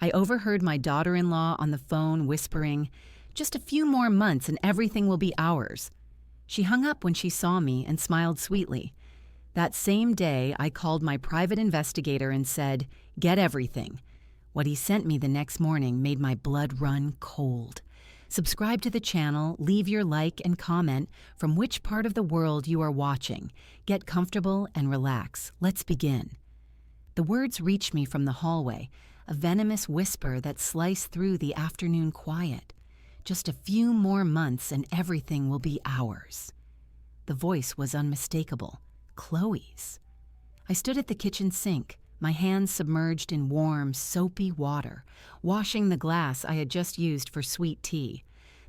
I overheard my daughter-in-law on the phone whispering, "Just a few more months and everything will be ours." She hung up when she saw me and smiled sweetly. That same day, I called my private investigator and said, "Get everything." What he sent me the next morning made my blood run cold. Subscribe to the channel, leave your like and comment from which part of the world you are watching. Get comfortable and relax. Let's begin. The words reached me from the hallway, a venomous whisper that sliced through the afternoon quiet. Just a few more months and everything will be ours. The voice was unmistakable. Chloe's. I stood at the kitchen sink, my hands submerged in warm, soapy water, washing the glass I had just used for sweet tea.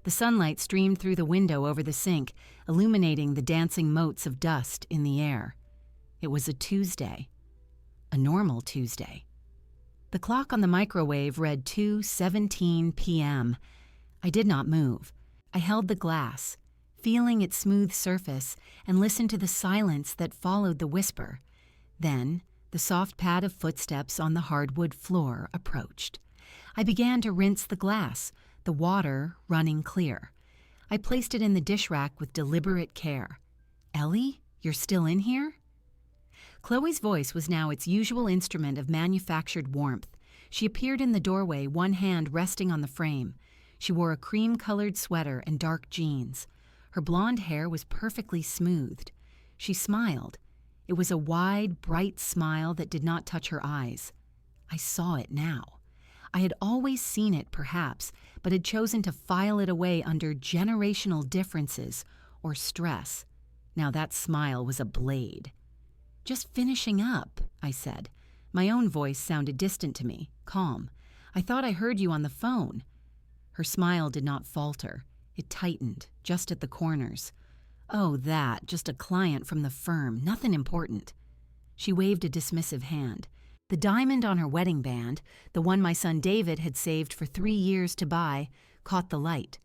The sunlight streamed through the window over the sink, illuminating the dancing motes of dust in the air. It was a Tuesday. A normal Tuesday. The clock on the microwave read 2:17 p.m. I did not move. I held the glass, feeling its smooth surface, and listened to the silence that followed the whisper. Then, the soft pad of footsteps on the hardwood floor approached. I began to rinse the glass, the water running clear. I placed it in the dish rack with deliberate care. "Ellie, you're still in here?" Chloe's voice was now its usual instrument of manufactured warmth. She appeared in the doorway, one hand resting on the frame. She wore a cream-colored sweater and dark jeans. Her blonde hair was perfectly smoothed. She smiled. It was a wide, bright smile that did not touch her eyes. I saw it now. I had always seen it, perhaps, but had chosen to file it away under generational differences or stress. Now that smile was a blade. "Just finishing up," I said. My own voice sounded distant to me, calm. "I thought I heard you on the phone." Her smile did not falter. It tightened, just at the corners. "Oh, just a client from the firm, nothing important." She waved a dismissive hand. The diamond on her wedding band, the one my son David had saved for 3 years to buy, caught the light.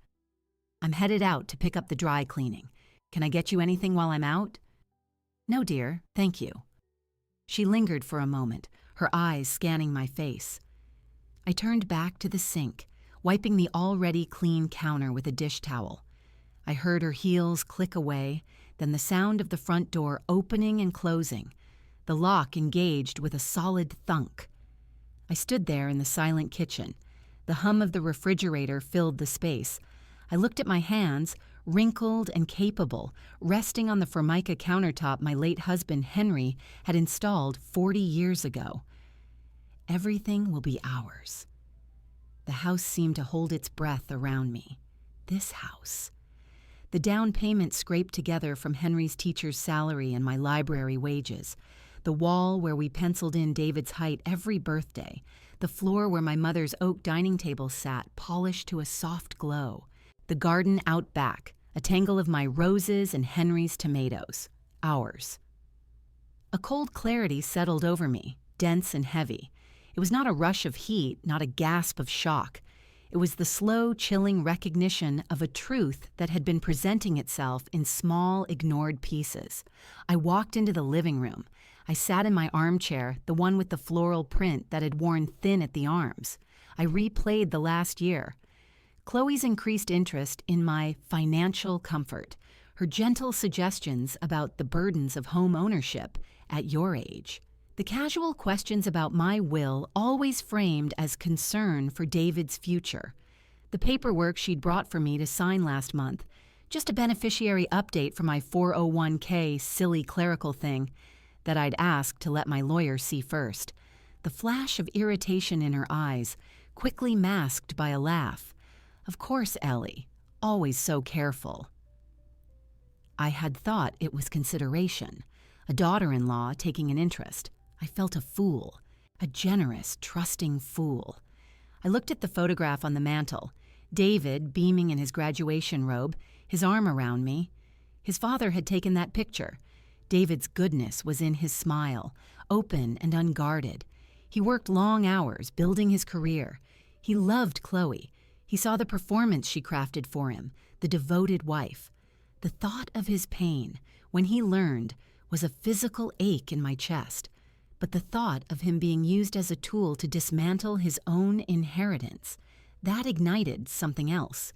"I'm headed out to pick up the dry cleaning. Can I get you anything while I'm out?" "No, dear, thank you." She lingered for a moment, her eyes scanning my face. I turned back to the sink, wiping the already clean counter with a dish towel. I heard her heels click away, then the sound of the front door opening and closing. The lock engaged with a solid thunk. I stood there in the silent kitchen. The hum of the refrigerator filled the space. I looked at my hands, wrinkled and capable, resting on the Formica countertop my late husband Henry had installed 40 years ago. Everything will be ours. The house seemed to hold its breath around me. This house. The down payment scraped together from Henry's teacher's salary and my library wages. The wall where we penciled in David's height every birthday. The floor where my mother's oak dining table sat, polished to a soft glow. The garden out back, a tangle of my roses and Henry's tomatoes. Ours. A cold clarity settled over me, dense and heavy. It was not a rush of heat, not a gasp of shock. It was the slow, chilling recognition of a truth that had been presenting itself in small, ignored pieces. I walked into the living room. I sat in my armchair, the one with the floral print that had worn thin at the arms. I replayed the last year. Chloe's increased interest in my financial comfort, her gentle suggestions about the burdens of home ownership at your age. The casual questions about my will always framed as concern for David's future. The paperwork she'd brought for me to sign last month, just a beneficiary update for my 401k silly clerical thing that I'd asked to let my lawyer see first. The flash of irritation in her eyes, quickly masked by a laugh. "Of course, Ellie, always so careful." I had thought it was consideration, a daughter-in-law taking an interest. I felt a fool, a generous, trusting fool. I looked at the photograph on the mantel, David beaming in his graduation robe, his arm around me. His father had taken that picture. David's goodness was in his smile, open and unguarded. He worked long hours, building his career. He loved Chloe. He saw the performance she crafted for him, the devoted wife. The thought of his pain, when he learned, was a physical ache in my chest. But the thought of him being used as a tool to dismantle his own inheritance, that ignited something else.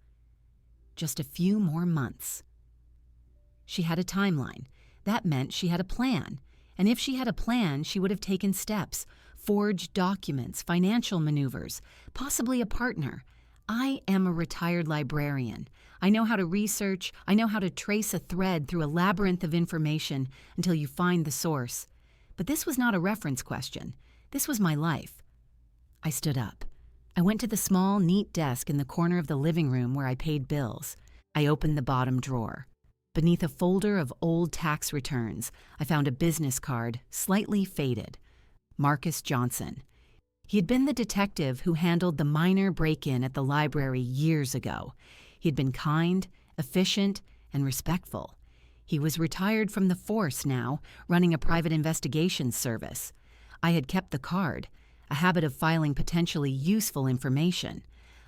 Just a few more months. She had a timeline. That meant she had a plan. And if she had a plan, she would have taken steps, forged documents, financial maneuvers, possibly a partner. I am a retired librarian. I know how to research. I know how to trace a thread through a labyrinth of information until you find the source. But this was not a reference question. This was my life. I stood up. I went to the small, neat desk in the corner of the living room where I paid bills. I opened the bottom drawer. Beneath a folder of old tax returns, I found a business card, slightly faded. Marcus Johnson. He had been the detective who handled the minor break-in at the library years ago. He had been kind, efficient, and respectful. He was retired from the force now, running a private investigations service. I had kept the card, a habit of filing potentially useful information.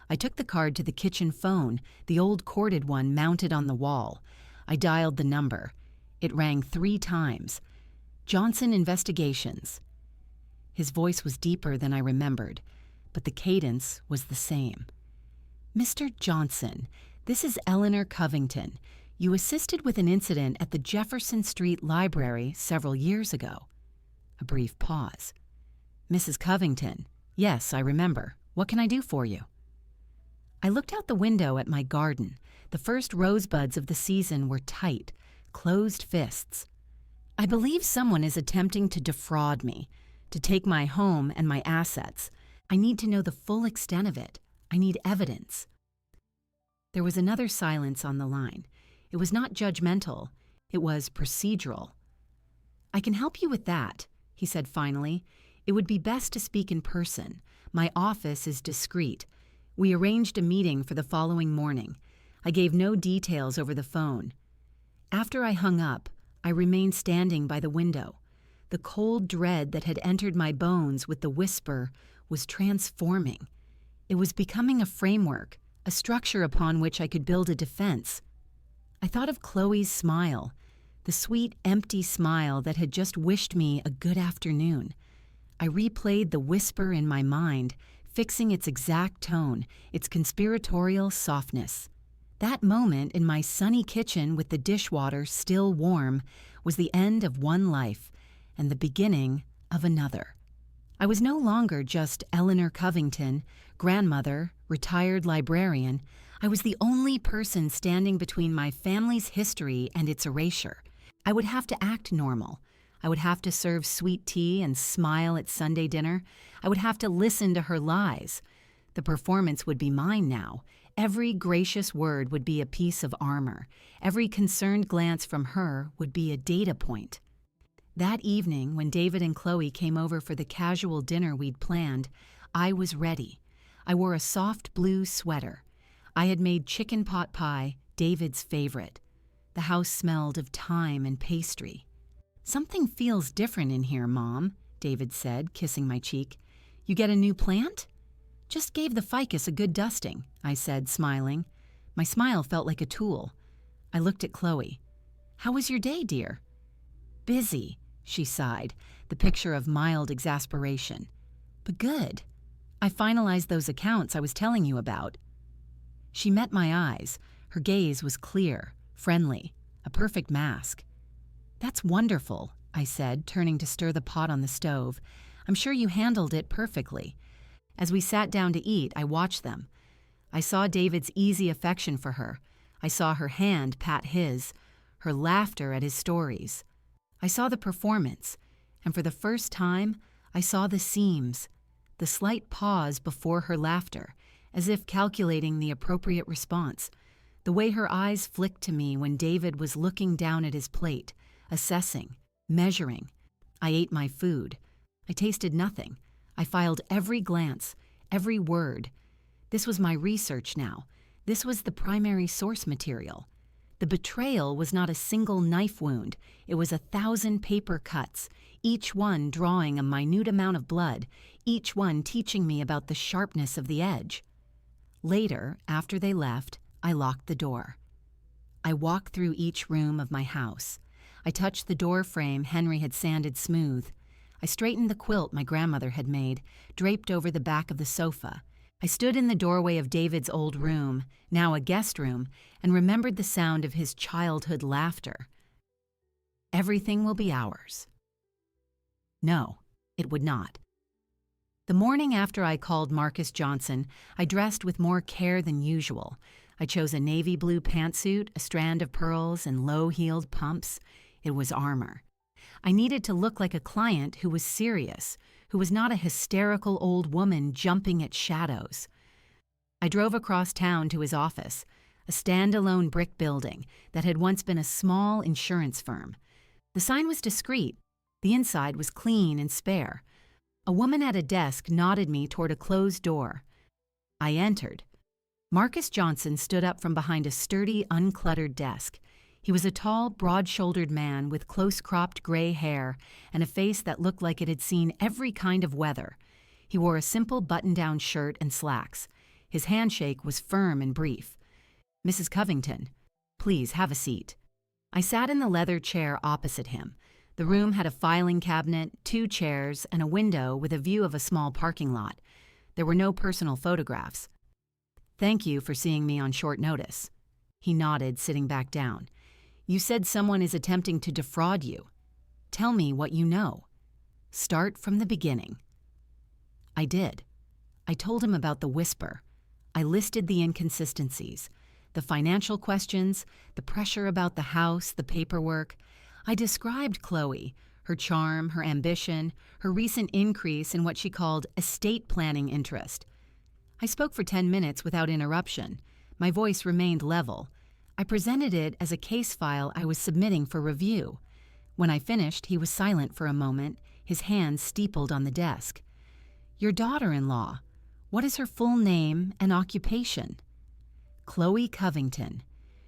I took the card to the kitchen phone, the old corded one mounted on the wall. I dialed the number. It rang 3 times. Johnson Investigations. His voice was deeper than I remembered, but the cadence was the same. Mr. Johnson, this is Eleanor Covington. You assisted with an incident at the Jefferson Street Library several years ago. A brief pause. Mrs. Covington. Yes, I remember. What can I do for you? I looked out the window at my garden. The first rosebuds of the season were tight, closed fists. I believe someone is attempting to defraud me, to take my home and my assets. I need to know the full extent of it. I need evidence. There was another silence on the line. It was not judgmental. It was procedural. I can help you with that, he said finally. It would be best to speak in person. My office is discreet. We arranged a meeting for the following morning. I gave no details over the phone. After I hung up, I remained standing by the window. The cold dread that had entered my bones with the whisper was transforming. It was becoming a framework, a structure upon which I could build a defense. I thought of Chloe's smile, the sweet, empty smile that had just wished me a good afternoon. I replayed the whisper in my mind, fixing its exact tone, its conspiratorial softness. That moment in my sunny kitchen with the dishwater still warm was the end of one life and the beginning of another. I was no longer just Eleanor Covington, grandmother, retired librarian. I was the only person standing between my family's history and its erasure. I would have to act normal. I would have to serve sweet tea and smile at Sunday dinner. I would have to listen to her lies. The performance would be mine now. Every gracious word would be a piece of armor. Every concerned glance from her would be a data point. That evening, when David and Chloe came over for the casual dinner we'd planned, I was ready. I wore a soft blue sweater. I had made chicken pot pie, David's favorite. The house smelled of thyme and pastry. "Something feels different in here, Mom," David said, kissing my cheek. "You get a new plant?" "Just gave the ficus a good dusting," I said, smiling. My smile felt like a tool. I looked at Chloe. "How was your day, dear?" "Busy," she sighed, the picture of mild exasperation. "But good. I finalized those accounts I was telling you about." She met my eyes. Her gaze was clear, friendly, a perfect mask. "That's wonderful," I said, turning to stir the pot on the stove. "I'm sure you handled it perfectly." As we sat down to eat, I watched them. I saw David's easy affection for her. I saw her hand pat his, her laughter at his stories. I saw the performance, and for the first time, I saw the seams, the slight pause before her laughter, as if calculating the appropriate response, the way her eyes flicked to me when David was looking down at his plate, assessing, measuring. I ate my food. I tasted nothing. I filed every glance, every word. This was my research now. This was the primary source material. The betrayal was not a single knife wound. It was 1,000 paper cuts, each one drawing a minute amount of blood, each one teaching me about the sharpness of the edge. Later, after they left, I locked the door. I walked through each room of my house. I touched the door frame Henry had sanded smooth. I straightened the quilt my grandmother had made, draped over the back of the sofa. I stood in the doorway of David's old room, now a guest room, and remembered the sound of his childhood laughter. Everything will be ours. No, it would not. The morning after I called Marcus Johnson, I dressed with more care than usual. I chose a navy blue pantsuit, a strand of pearls, and low-heeled pumps. It was armor. I needed to look like a client who was serious, who was not a hysterical old woman jumping at shadows. I drove across town to his office, a standalone brick building that had once been a small insurance firm. The sign was discreet. The inside was clean and spare. A woman at a desk nodded me toward a closed door. I entered. Marcus Johnson stood up from behind a sturdy, uncluttered desk. He was a tall, broad-shouldered man with close-cropped gray hair and a face that looked like it had seen every kind of weather. He wore a simple button-down shirt and slacks. His handshake was firm and brief. "Mrs. Covington, please have a seat." I sat in the leather chair opposite him. The room had a filing cabinet, 2 chairs, and a window with a view of a small parking lot. There were no personal photographs. "Thank you for seeing me on short notice." He nodded, sitting back down. "You said someone is attempting to defraud you. Tell me what you know. Start from the beginning." I did. I told him about the whisper. I listed the inconsistencies, the financial questions, the pressure about the house, the paperwork. I described Chloe, her charm, her ambition, her recent increase in what she called estate planning interest. I spoke for 10 minutes without interruption. My voice remained level. I presented it as a case file I was submitting for review. When I finished, he was silent for a moment, his hands steepled on the desk. "Your daughter-in-law, what is her full name and occupation?" "Chloe Covington.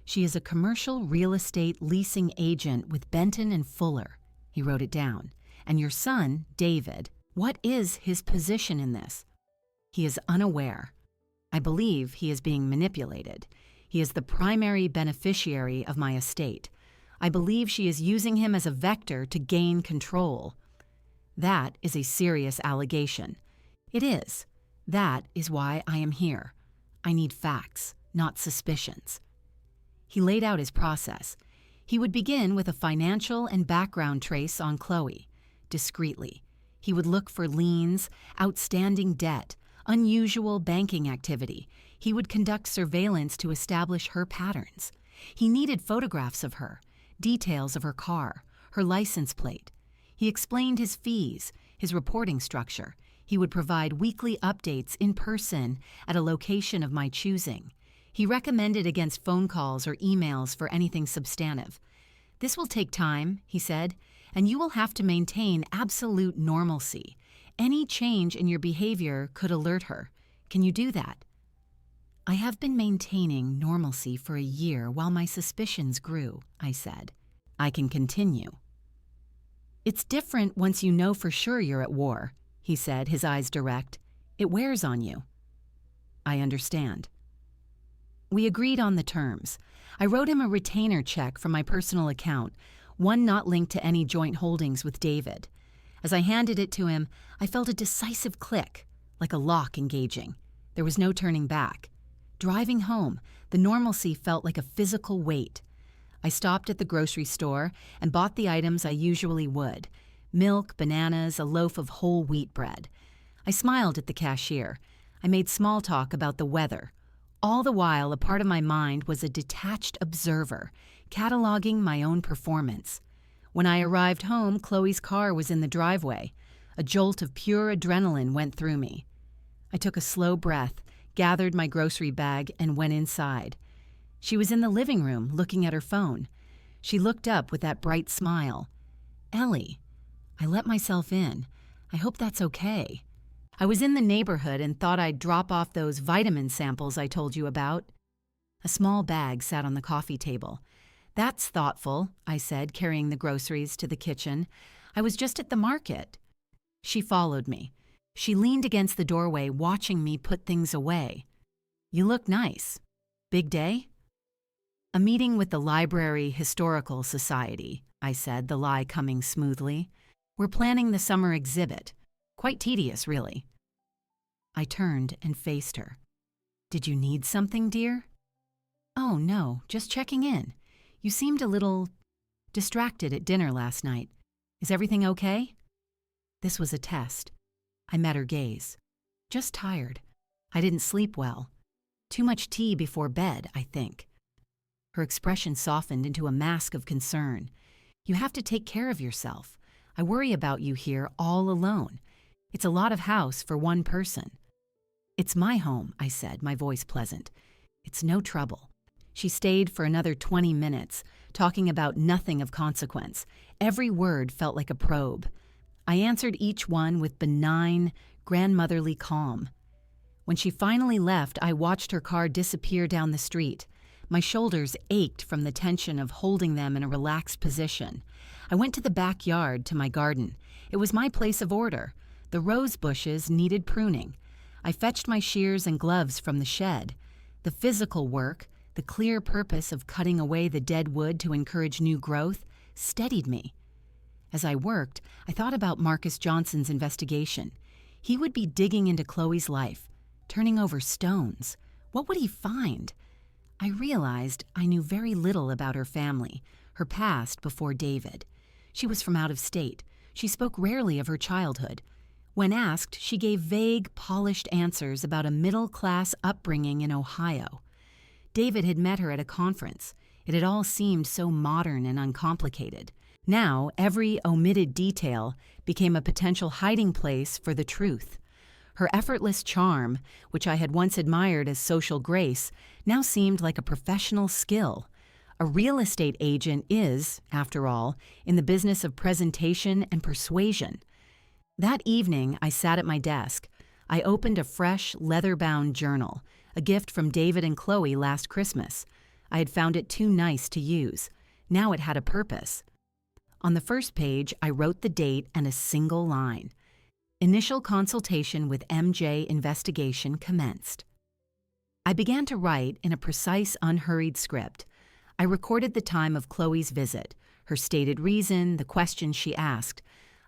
She is a commercial real estate leasing agent with Benton and Fuller." He wrote it down. "And your son, David, what is his position in this?" "He is unaware. I believe he is being manipulated. He is the primary beneficiary of my estate. I believe she is using him as a vector to gain control." "That is a serious allegation." "It is. That is why I am here. I need facts, not suspicions." He laid out his process. He would begin with a financial and background trace on Chloe. Discreetly, he would look for liens, outstanding debt, unusual banking activity. He would conduct surveillance to establish her patterns. He needed photographs of her, details of her car, her license plate. He explained his fees, his reporting structure. He would provide weekly updates in person at a location of my choosing. He recommended against phone calls or emails for anything substantive. "This will take time," he said, "and you will have to maintain absolute normalcy. Any change in your behavior could alert her. Can you do that?" "I have been maintaining normalcy for a year while my suspicions grew," I said. "I can continue." "It's different once you know for sure you're at war," he said, his eyes direct. "It wears on you." "I understand." We agreed on the terms. I wrote him a retainer check from my personal account, one not linked to any joint holdings with David. As I handed it to him, I felt a decisive click, like a lock engaging. There was no turning back. Driving home, the normalcy felt like a physical weight. I stopped at the grocery store and bought the items I usually would: milk, bananas, a loaf of whole wheat bread. I smiled at the cashier. I made small talk about the weather. All the while, a part of my mind was a detached observer, cataloging my own performance. When I arrived home, Chloe's car was in the driveway. A jolt of pure adrenaline went through me. I took a slow breath, gathered my grocery bag, and went inside. She was in the living room, looking at her phone. She looked up with that bright smile. "Ellie, I let myself in. I hope that's okay. I was in the neighborhood and thought I'd drop off those vitamin samples I told you about." A small bag sat on the coffee table. "That's thoughtful," I said, carrying the groceries to the kitchen. "I was just at the market." She followed me. She leaned against the doorway, watching me put things away. "You look nice. Big day?" "A meeting with the Library Historical Society," I said, the lie coming smoothly. We're planning the summer exhibit. Quite tedious, really. I turned and faced her. Did you need something, dear? Oh, no, just checking in. You seemed a little distracted at dinner last night. Is everything okay? This was a test. I met her gaze. Just tired. I didn't sleep well. Too much tea before bed, I think. Her expression softened into a mask of concern. You have to take care of yourself. I worry about you here all alone. It's a lot of house for one person. It's my home, I said, my voice pleasant. It's no trouble. She stayed for another 20 minutes, talking about nothing of consequence. Every word felt like a probe. I answered each one with benign, grandmotherly calm. When she finally left, I watched her car disappear down the street. My shoulders ached from the tension of holding them in a relaxed position. I went to the backyard, to my garden. It was my place of order. The rose bushes needed pruning. I fetched my shears and gloves from the shed. The physical work, the clear purpose of cutting away the dead wood to encourage new growth, steadied me. As I worked, I thought about Marcus Johnson's investigation. He would be digging into Chloe's life, turning over stones. What would he find? I realized I knew very little about her family, her past before David. She was from out of state. She spoke rarely of her childhood. When asked, she gave vague, polished answers about a middle-class upbringing in Ohio. David had met her at a conference. It had all seemed so modern and uncomplicated. Now, every omitted detail became a potential hiding place for the truth. Her effortless charm, which I had once admired as social grace, now seemed like a professional skill. A real estate agent is, after all, in the business of presentation and persuasion. That evening, I sat at my desk. I opened a fresh, leather-bound journal, a gift from David and Chloe last Christmas. I had found it too nice to use. Now it had a purpose. On the first page, I wrote the date and a single line. Initial consultation with MJ investigation commenced. I began to write in a precise, unhurried script. I recorded the time of Chloe's visit, her stated reason, the questions she asked.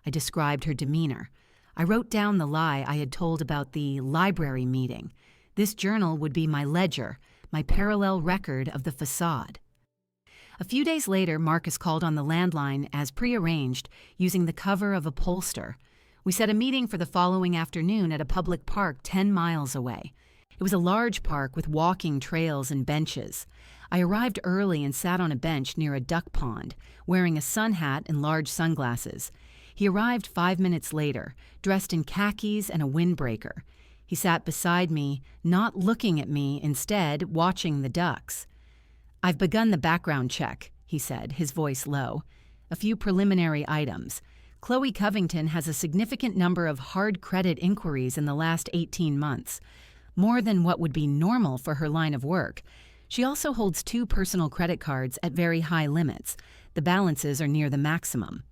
I described her demeanor. I wrote down the lie I had told about the library meeting. This journal would be my ledger, my parallel record of the facade. A few days later, Marcus called on the landline as prearranged, using the cover of a pollster. We set a meeting for the following afternoon at a public park 10 miles away. It was a large park with walking trails and benches. I arrived early and sat on a bench near a duck pond, wearing a sun hat and large sunglasses. He arrived 5 minutes later, dressed in khakis and a windbreaker. He sat beside me, not looking at me, instead watching the ducks. "I've begun the background check," he said, his voice low. "A few preliminary items. Chloe Covington has a significant number of hard credit inquiries in the last 18 months, more than what would be normal for her line of work. She also holds 2 personal credit cards at very high limits. The balances are near the maximum."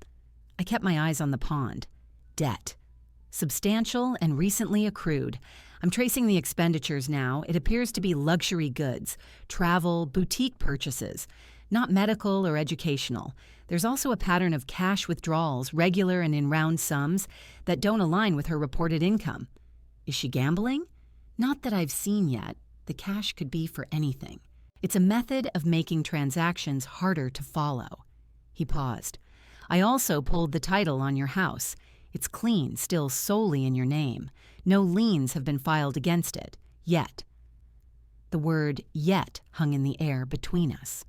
I kept my eyes on the pond. Debt. Substantial and recently accrued. I'm tracing the expenditures now. It appears to be luxury goods, travel, boutique purchases, not medical or educational. There's also a pattern of cash withdrawals, regular and in round sums, that don't align with her reported income. Is she gambling? Not that I've seen yet. The cash could be for anything. It's a method of making transactions harder to follow. He paused. I also pulled the title on your house. It's clean, still solely in your name. No liens have been filed against it, yet. The word yet hung in the air between us.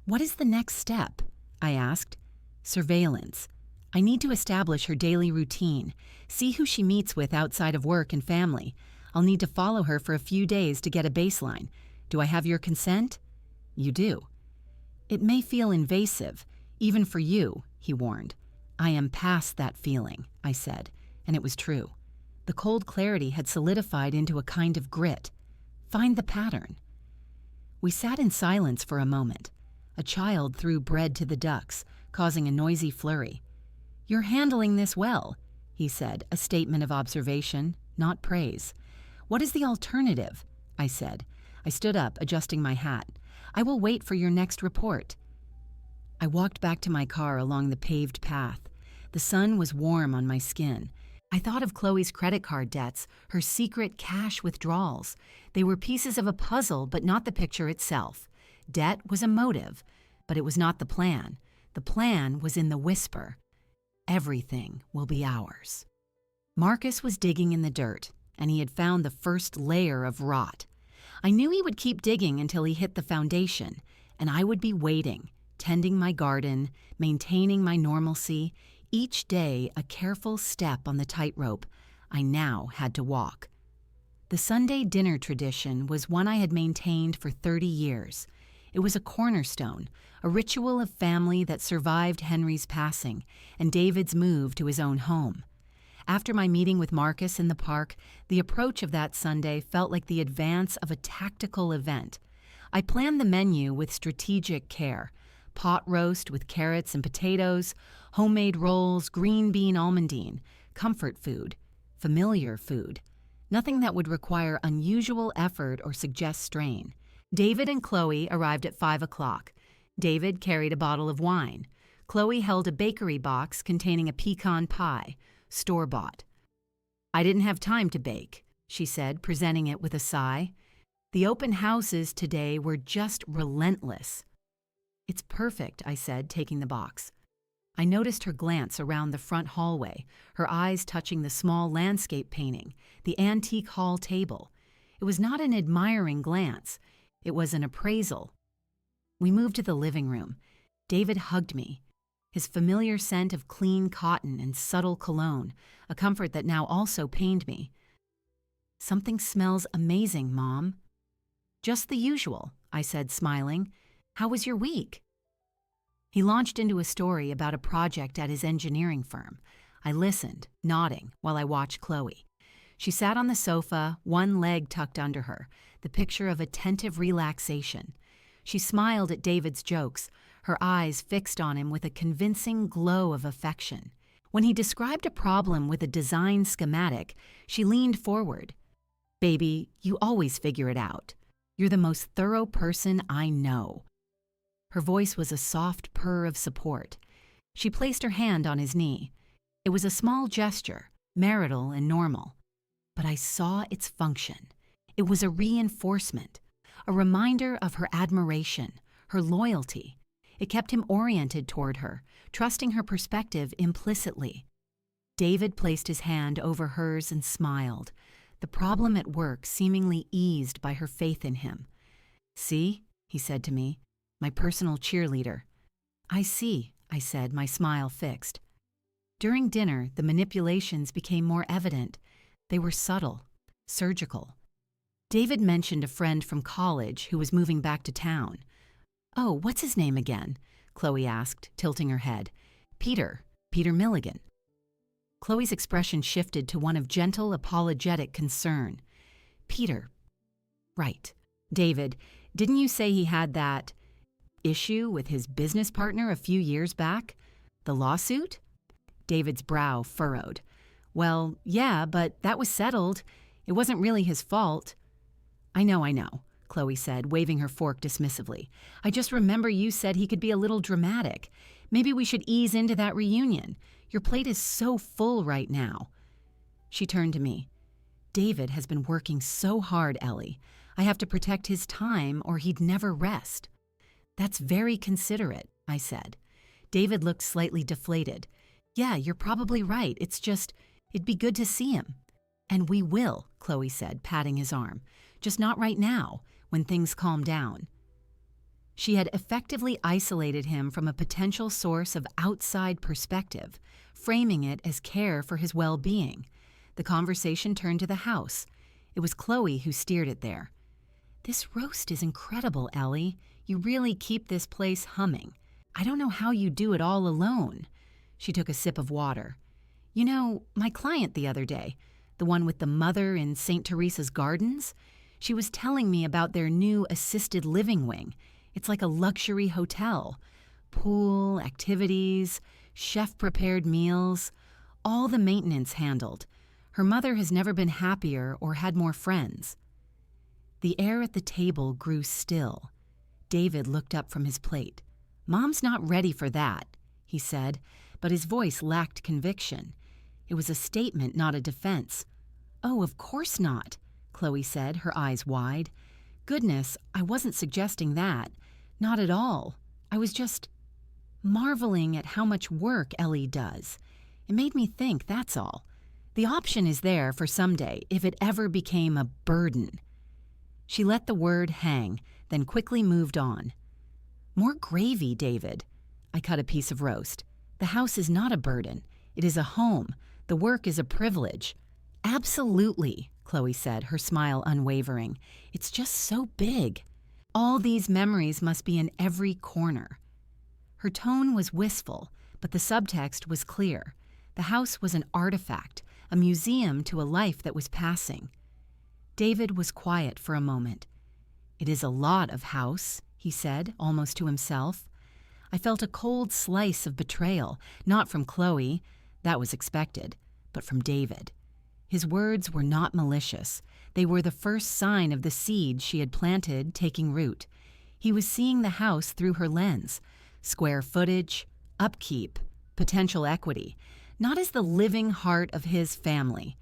What is the next step? I asked. Surveillance. I need to establish her daily routine, see who she meets with outside of work and family. I'll need to follow her for a few days to get a baseline. Do I have your consent? You do. It may feel invasive, even for you, he warned. I am past that feeling, I said, and it was true. The cold clarity had solidified into a kind of grit. Find the pattern. We sat in silence for a moment. A child threw bread to the ducks, causing a noisy flurry. You're handling this well, he said, a statement of observation, not praise. What is the alternative? I said. I stood up, adjusting my hat. I will wait for your next report. I walked back to my car along the paved path. The sun was warm on my skin. I thought of Chloe's credit card debts, her secret cash withdrawals. They were pieces of a puzzle, but not the picture itself. Debt was a motive, but it was not the plan. The plan was in the whisper. Everything will be ours. Marcus was digging in the dirt, and he had found the first layer of rot. I knew he would keep digging until he hit the foundation, and I would be waiting, tending my garden, maintaining my normalcy, each day a careful step on the tightrope I now had to walk. The Sunday dinner tradition was one I had maintained for 30 years. It was a cornerstone, a ritual of family that survived Henry's passing and David's move to his own home. After my meeting with Marcus in the park, the approach of that Sunday felt like the advance of a tactical event. I planned the menu with strategic care. Pot roast with carrots and potatoes, homemade rolls, green bean almondine, comfort food, familiar food. Nothing that would require unusual effort or suggest strain. David and Chloe arrived at 5 o'clock. David carried a bottle of wine. Chloe held a bakery box containing a pecan pie, store-bought. "I didn't have time to bake," she said, presenting it with a sigh. The open houses today were just relentless. "It's perfect," I said, taking the box. I noticed her glance around the front hallway, her eyes touching the small landscape painting, the antique hall table. It was not an admiring glance. It was an appraisal. We moved to the living room. David hugged me. His familiar scent of clean cotton and subtle cologne, a comfort that now also pained me. "Something smells amazing, Mom." "Just the usual," I said, smiling. "How was your week?" He launched into a story about a project at his engineering firm. I listened, nodding, while I watched Chloe. She sat on the sofa, one leg tucked under her, the picture of attentive relaxation. She smiled at David's jokes, her eyes fixed on him with a convincing glow of affection. When he described a problem with a design schematic, she leaned forward. "Baby, you always figure it out. You're the most thorough person I know." Her voice was a soft purr of support. She placed her hand on his knee. It was a small gesture, marital and normal. But I saw its function. It was a reinforcement, a reminder of her admiration, her loyalty. It kept him oriented toward her, trusting her perspective implicitly. David placed his hand over hers and smiled, the problem at work seemingly eased by her faith in him. "See," he said to me, "my personal cheerleader." "I see," I said, my smile fixed. During dinner, the manipulations became more evident. They were subtle, surgical. David mentioned a friend from college who was moving back to town. "Oh, what's his name again?" Chloe asked, tilting her head. Peter Milligan." Chloe's expression shifted to one of gentle, apologetic concern. "Peter. Right. David, didn't you say he had that issue with his business partner a few years back? The lawsuit?" David's brow furrowed. "Well, yeah, but that was settled. It wasn't really his fault." I know, Chloe said, waving her fork dismissively. "I just remember you said he could be a little dramatic. Maybe we should ease into that reunion. Your plate is so full right now." She turned to me. "David has been working so hard, Ellie. I have to protect his time or he'd never rest." "That's very considerate," I said. David looked slightly deflated. "Yeah, you're probably right. It's just, it'd be good to see him." "And we will," Chloe said, patting his arm. "Just not right now, when things calm down." She had effectively isolated him from a potential source of outside perspective, framing it as care for his well-being. The conversation turned to the house. It was Chloe who steered it there. "This roast is incredible, Ellie. You really keep this place humming. I don't know how you do it all alone." She took a sip of water. "You know, my client the other day, the one with the mother in St. Teresa's Gardens, she was telling me about their new assisted living wing. It's like a luxury hotel. Pool, activities, chef-prepared meals, all the maintenance handled. Her mother has never been happier or had more friends." The air at the table grew still. David looked up from his plate. "Mom's not ready for that," he said. but his voice lacked conviction. It was a statement, not a defense. "Oh, of course not," Chloe said, her eyes wide. "Goodness, I wasn't suggesting that. Not at all. I was just marveling at how much work Ellie does. It made me think, that's all. The option is there for someday, if it ever became a burden." She let the word hang, then quickly moved on. "More gravy, David." I cut a piece of roast. "The house is not a burden. It is a home. The work is a privilege." "Absolutely," Chloe said, her smile unwavering. "It's just so big. All these memories must be in every corner." Her tone was wistful, but the subtext was clear. The house was an artifact, a museum to a life that was passing. David was quiet for a moment. "It is a lot of house," he said, almost to himself. I felt a cold slice of betrayal, not from Chloe, that was expected, but from David. His words were not malicious. They were the first sign of the seed she had planted taking root. He was seeing the house through her lens: square footage, upkeep, potential equity, not as the living heart of his family.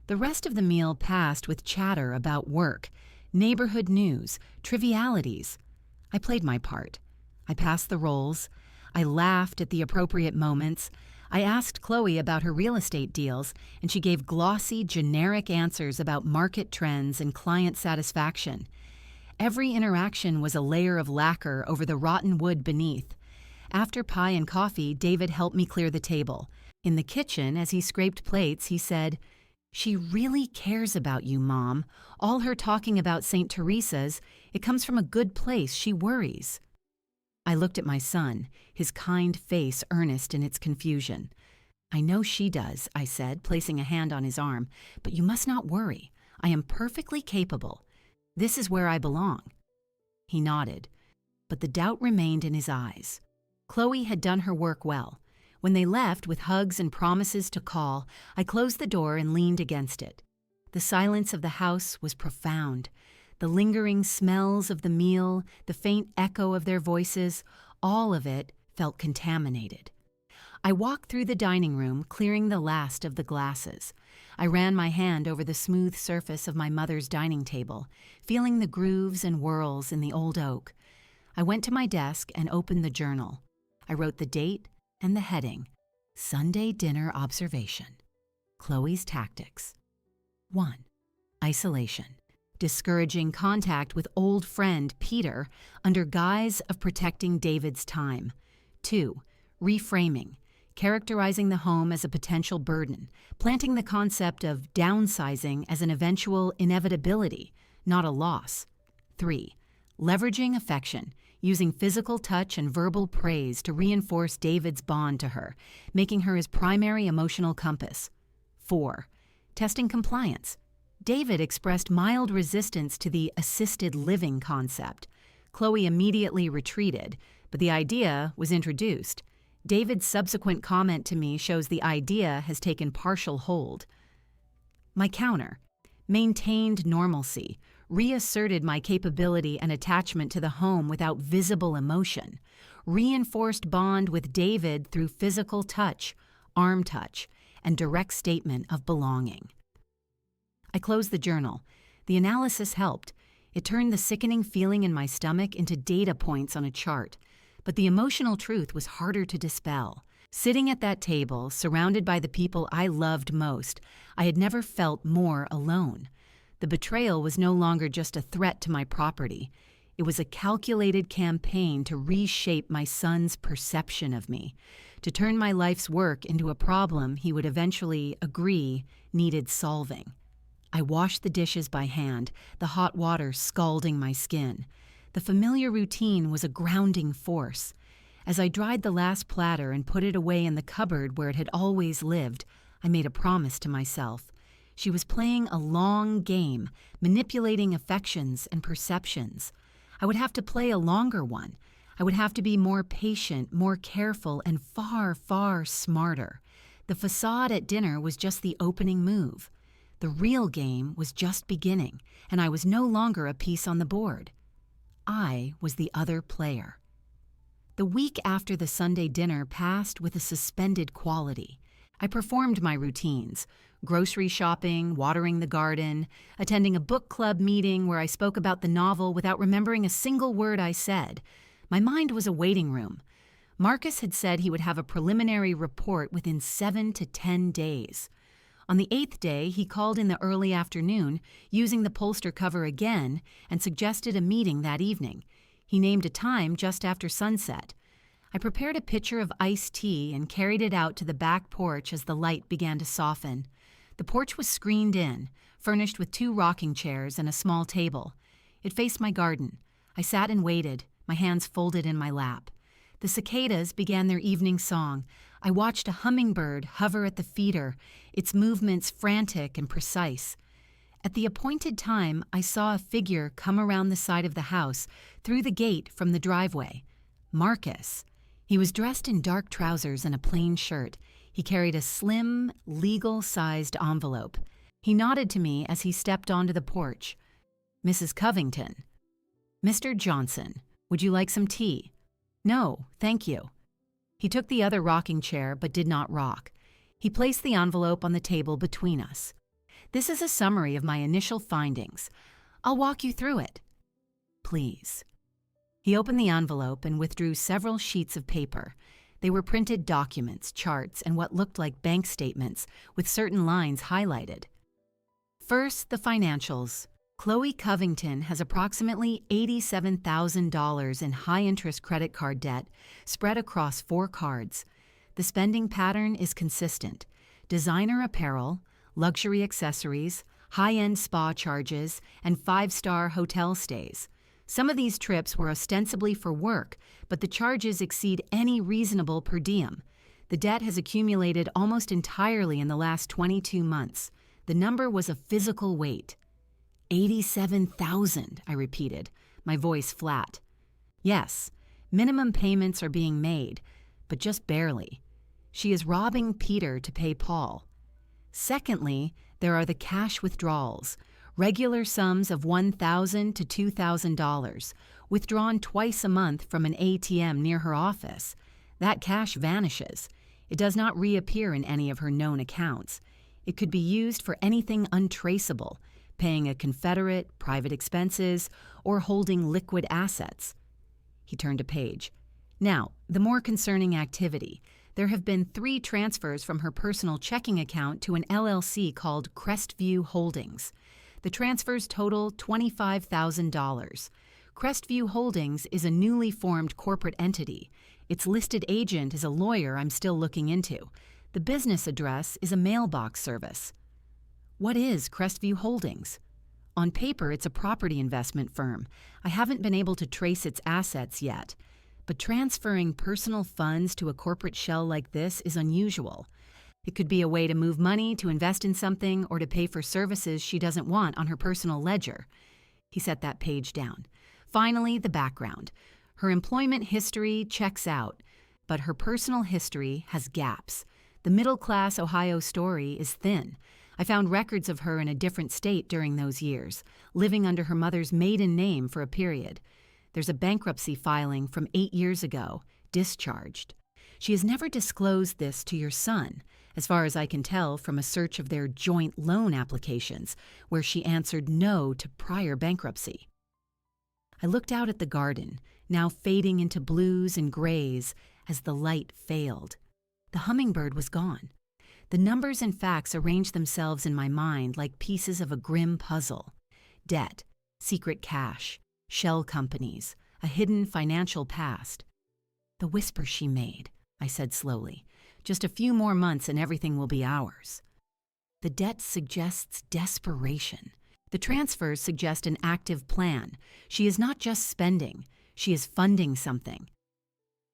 The rest of the meal passed with chatter about work, neighborhood news, trivialities. I played my part. I passed the roles. I laughed at the appropriate moments. I asked Chloe about her real estate deals, and she gave glossy, generic answers about market trends and client satisfaction. Every interaction was a layer of lacquer over the rotten wood beneath. After pie and coffee, David helped me clear the table. In the kitchen, as he scraped plates, he said, "She really cares about you, Mom. All her talking about St. Teresa's, it comes from a good place. She worries." I looked at my son, his kind face earnest in its confusion. "I know she does," I said, placing a hand on his arm, "but you must not worry. I am perfectly capable. This is where I belong." He nodded, but the doubt remained in his eyes. Chloe had done her work well. When they left with hugs and promises to call, I closed the door and leaned against it. The silence of the house was profound. The lingering smells of the meal, the faint echo of their voices, all of it felt contaminated. I walked through the dining room, clearing the last of the glasses. I ran my hand over the smooth surface of my mother's dining table, feeling the grooves and whorls in the old oak. I went to my desk and opened the journal. I wrote the date and the heading: Sunday Dinner Observation. Chloe's Tactics. 1. Isolation. Discouraging contact with old friend Peter under guise of protecting David's time. 2. Reframing. Characterizing the home as a potential burden, planting the concept of downsizing as an eventual inevitability, not a loss. 3. Leveraging affection, using physical touch and verbal praise to reinforce David's bond to her, making her his primary emotional compass. 4. Testing compliance. David expressed mild resistance to the assisted living concept. Chloe immediately retreated, but the idea was introduced. David's subsequent comment to me shows the idea has taken partial hold. My counter: maintained normalcy, reasserted my capability and attachment to the home without visible emotion, reinforced bond with David through physical touch, arm touch, and direct statement of belonging. I closed the journal. The analysis helped. It turned the sickening feeling in my stomach into data points on a chart. But the emotional truth was harder to dispel. Sitting at that table, surrounded by the people I loved most, I had never felt more alone. The betrayal was no longer just a threat to my property. It was a calculated campaign to reshape my son's perception of me, to turn my life's work into a problem he would eventually agree needed solving. I washed the dishes by hand, the hot water scalding my skin. The familiar routine was a grounding force. As I dried the last platter and put it away in the cupboard where it had always lived, I made a promise to myself. She was playing a long game, manipulating affections and perceptions. I would have to play a longer one. I would have to be more patient, more careful, and far, far smarter. The facade at dinner was just the opening move. The real game was just beginning, and I was no longer a piece on the board. I was the other player. The week after the Sunday dinner passed with a suspended quality. I performed my routines: grocery shopping, watering the garden, attending a book club meeting where I spoke about the novel without remembering a single word I said. My mind was a waiting room. Marcus had said he would have a preliminary report within 7 to 10 days. On the 8th day, he called in the early afternoon, using the pollster cover again, and suggested a meeting that evening. He named a time just after sunset. I prepared a pitcher of iced tea and carried it out to the back porch as the light began to soften. The porch was screened in, furnished with 2 rocking chairs and a small table. It faced my garden. I sat and waited, my hands folded in my lap. The cicadas began their evening song. I watched a hummingbird hover at the feeder, its movements frantic and precise. At the appointed time, I saw a figure come around the side of the house, through the gate from the driveway. Marcus. He was dressed in dark trousers and a plain shirt. He carried a slim, legal-sized envelope. He nodded to me as he stepped onto the porch. "Mrs. Covington." "Mr. Johnson, would you like some tea?" "No, thank you." He took the other rocking chair but did not rock. He placed the envelope on the table between us. "This is a summary of my initial findings. I'll walk you through it." "Please." He opened the envelope and withdrew several sheets of paper. They were printed documents, charts, and what looked like bank statements, with certain lines highlighted. First, the financials. Chloe Covington has approximately $87,000 in high-interest credit card debt spread across 4 cards. The spending pattern is consistent: designer apparel, luxury accessories, high-end spa charges, and 5-star hotel stays. Some of these trips were ostensibly for work, but the charges exceed any reasonable per diem. The debt has accumulated almost entirely in the last 22 months. The number was a physical weight. 87,000, I repeated, my voice flat. Yes, minimum payments are being made, but just barely. She is robbing Peter to pay Paul. Secondly, there are the cash withdrawals, regular sums of $1,000 to $2,000, withdrawn twice a month from an ATM near her office. That cash vanishes. It does not reappear in any of her known accounts. It could be used for anything untraceable, paying a confederate, private expenses, or holding liquid assets. He turned a page. Now, the more concerning activity. There have been 3 transfers from her personal checking account to an LLC called Crestview Holdings. The transfers total $25,000. Crestview Holdings is a newly formed corporate entity. Its listed agent is a lawyer I'm still looking into. The business address is a mailbox service. What is Crestview Holdings? On paper, it's a property investment firm. I haven't been able to trace its assets yet. But transferring personal funds to a corporate shell like this is unusual. It could be a way to move money, to invest in something, or to pay for services she doesn't want on her personal ledger. He set that page down. Finally, the background. Her employment history checks out, but her personal history has gaps. The middle-class Ohio story is thin. I found records of her in a different state during those years, living under her mother's maiden name for a period. There's a bankruptcy filing from 8 years ago, discharged. She has never disclosed this to your son, as far as I can tell from a search of their joint loan applications, where she answered no to prior bankruptcy. I looked out at the garden, now fading into blues and grays as the light failed. The hummingbird was gone. The numbers and facts arranged themselves in my mind like pieces of a grim puzzle. Debt, secret cash, shell companies, a hidden financial past. "The whisper she made," I said slowly. "Just a few more months and everything will be ours." The debt suggests desperation. The transfers suggest an active plan. She is not just spending, she is funding something.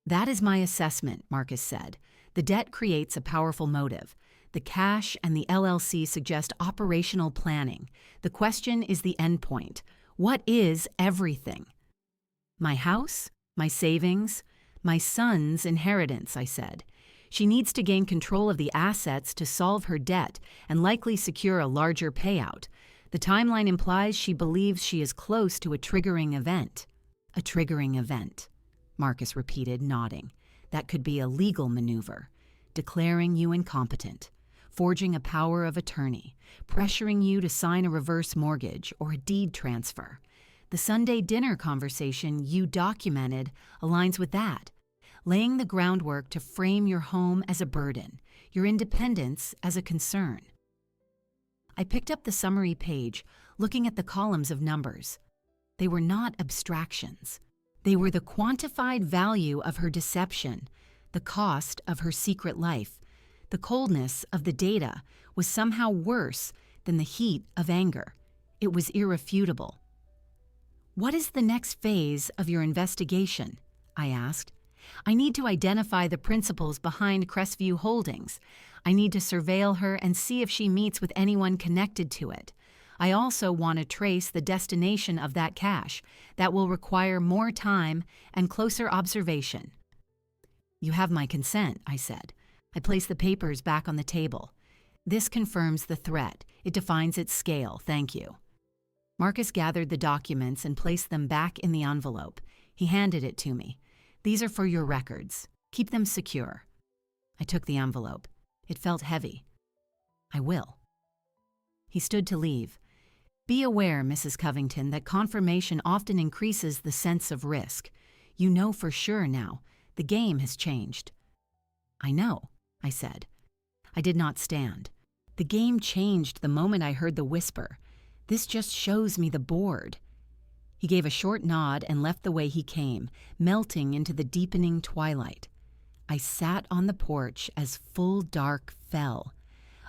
"That is my assessment," Marcus said. "The debt creates a powerful motive. The cash and the LLC suggest operational planning. The question is the endpoint. What is everything?" "My house, my savings, my son's inheritance," I said. "She needs to gain control of the assets to solve her debt and likely secure a larger payout. The timeline implies she believes she is close to a triggering event." A triggering event. Marcus repeated, nodding. That could be a legal maneuver, declaring you incompetent, forging a power of attorney, pressuring you to sign a reverse mortgage or a deed transfer. The Sunday dinner conversation you documented aligns with that, laying the groundwork to frame your home as a burden, your independence as a concern. I picked up the summary page, looking at the columns of numbers. They were not abstractions. They were the quantified value of her deception, the cost of her secret life. The coldness of the data was somehow worse than the heat of anger. It was irrefutable. "What is the next phase of your investigation?" I asked. "I need to identify the principals behind Crestview Holdings. I need to surveil her and see if she meets with anyone connected to it. I also want to trace the destination of that cash. That will require more time and closer observation." "You have my consent," I said. I placed the papers back on the table. "This confirms the threat. It defines its scale. Thank you." Marcus gathered the documents and placed them back in the envelope. He handed it to me. "These are for your records. Keep them secure." I took the envelope. It felt heavy. "I will." He stood to leave. "Be aware, Mrs. Covington, that confirmation often increases the sense of risk. You know for sure now. The game has changed." "I know," I said. I did not stand. The game changed the moment I heard the whisper. "This just shows me the board." He gave a short nod and left the way he came, melting into the deepening twilight. I sat on the porch as full dark fell.